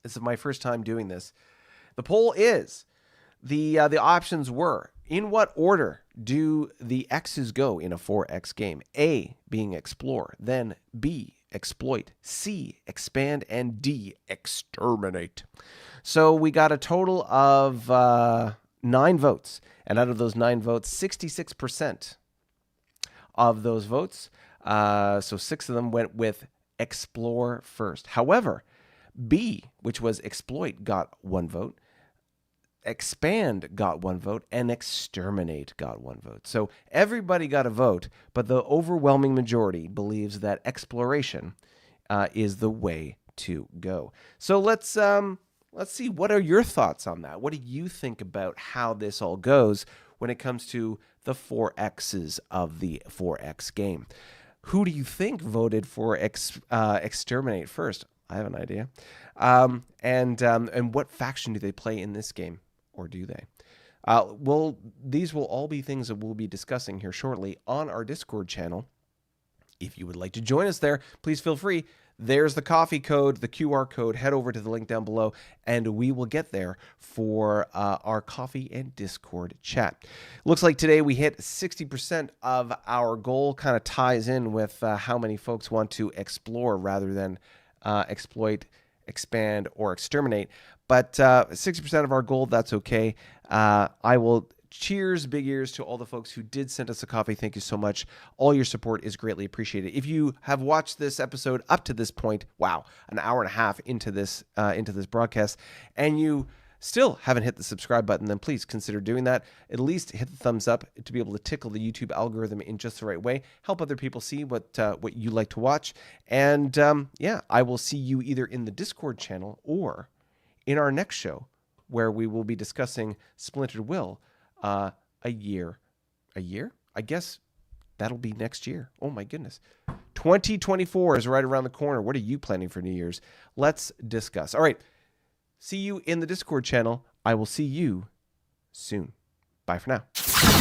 This is my first time doing this. The poll is, the options were, in what order do the X's go in a 4X game? A, being explore, then B, exploit, C, expand, and D, exterminate. So we got a total of 9 votes. And out of those 9 votes, 66% of those votes, so 6 of them went with explore first. However, B, which was exploit, got 1 vote. Expand got 1 vote, and exterminate got 1 vote. So everybody got a vote, but the overwhelming majority believes that exploration is the way to go. So let's see, what are your thoughts on that? What do you think about how this all goes when it comes to the 4Xs of the 4X game? Who do you think voted for exterminate first? I have an idea. And what faction do they play in this game? Or do they? Well, these will all be things that we'll be discussing here shortly on our Discord channel. If you would like to join us there, please feel free. There's the coffee code, the QR code. Head over to the link down below, and we will get there for our coffee and Discord chat. Looks like today we hit 60% of our goal. Kind of ties in with how many folks want to explore rather than exploit, expand, or exterminate. But 60% of our goal, that's okay. I will cheers, big ears to all the folks who did send us a coffee. Thank you so much. All your support is greatly appreciated. If you have watched this episode up to this point, wow, an hour and a half into this broadcast, and you still haven't hit the subscribe button, then please consider doing that. At least hit the thumbs up to be able to tickle the YouTube algorithm in just the right way. Help other people see what you like to watch. And I will see you either in the Discord channel or in our next show, where we will be discussing Splintered Will. A year? I guess that'll be next year. Oh my goodness. 2024 is right around the corner. What are you planning for New Year's? Let's discuss. All right. See you in the Discord channel. I will see you soon. Bye for now.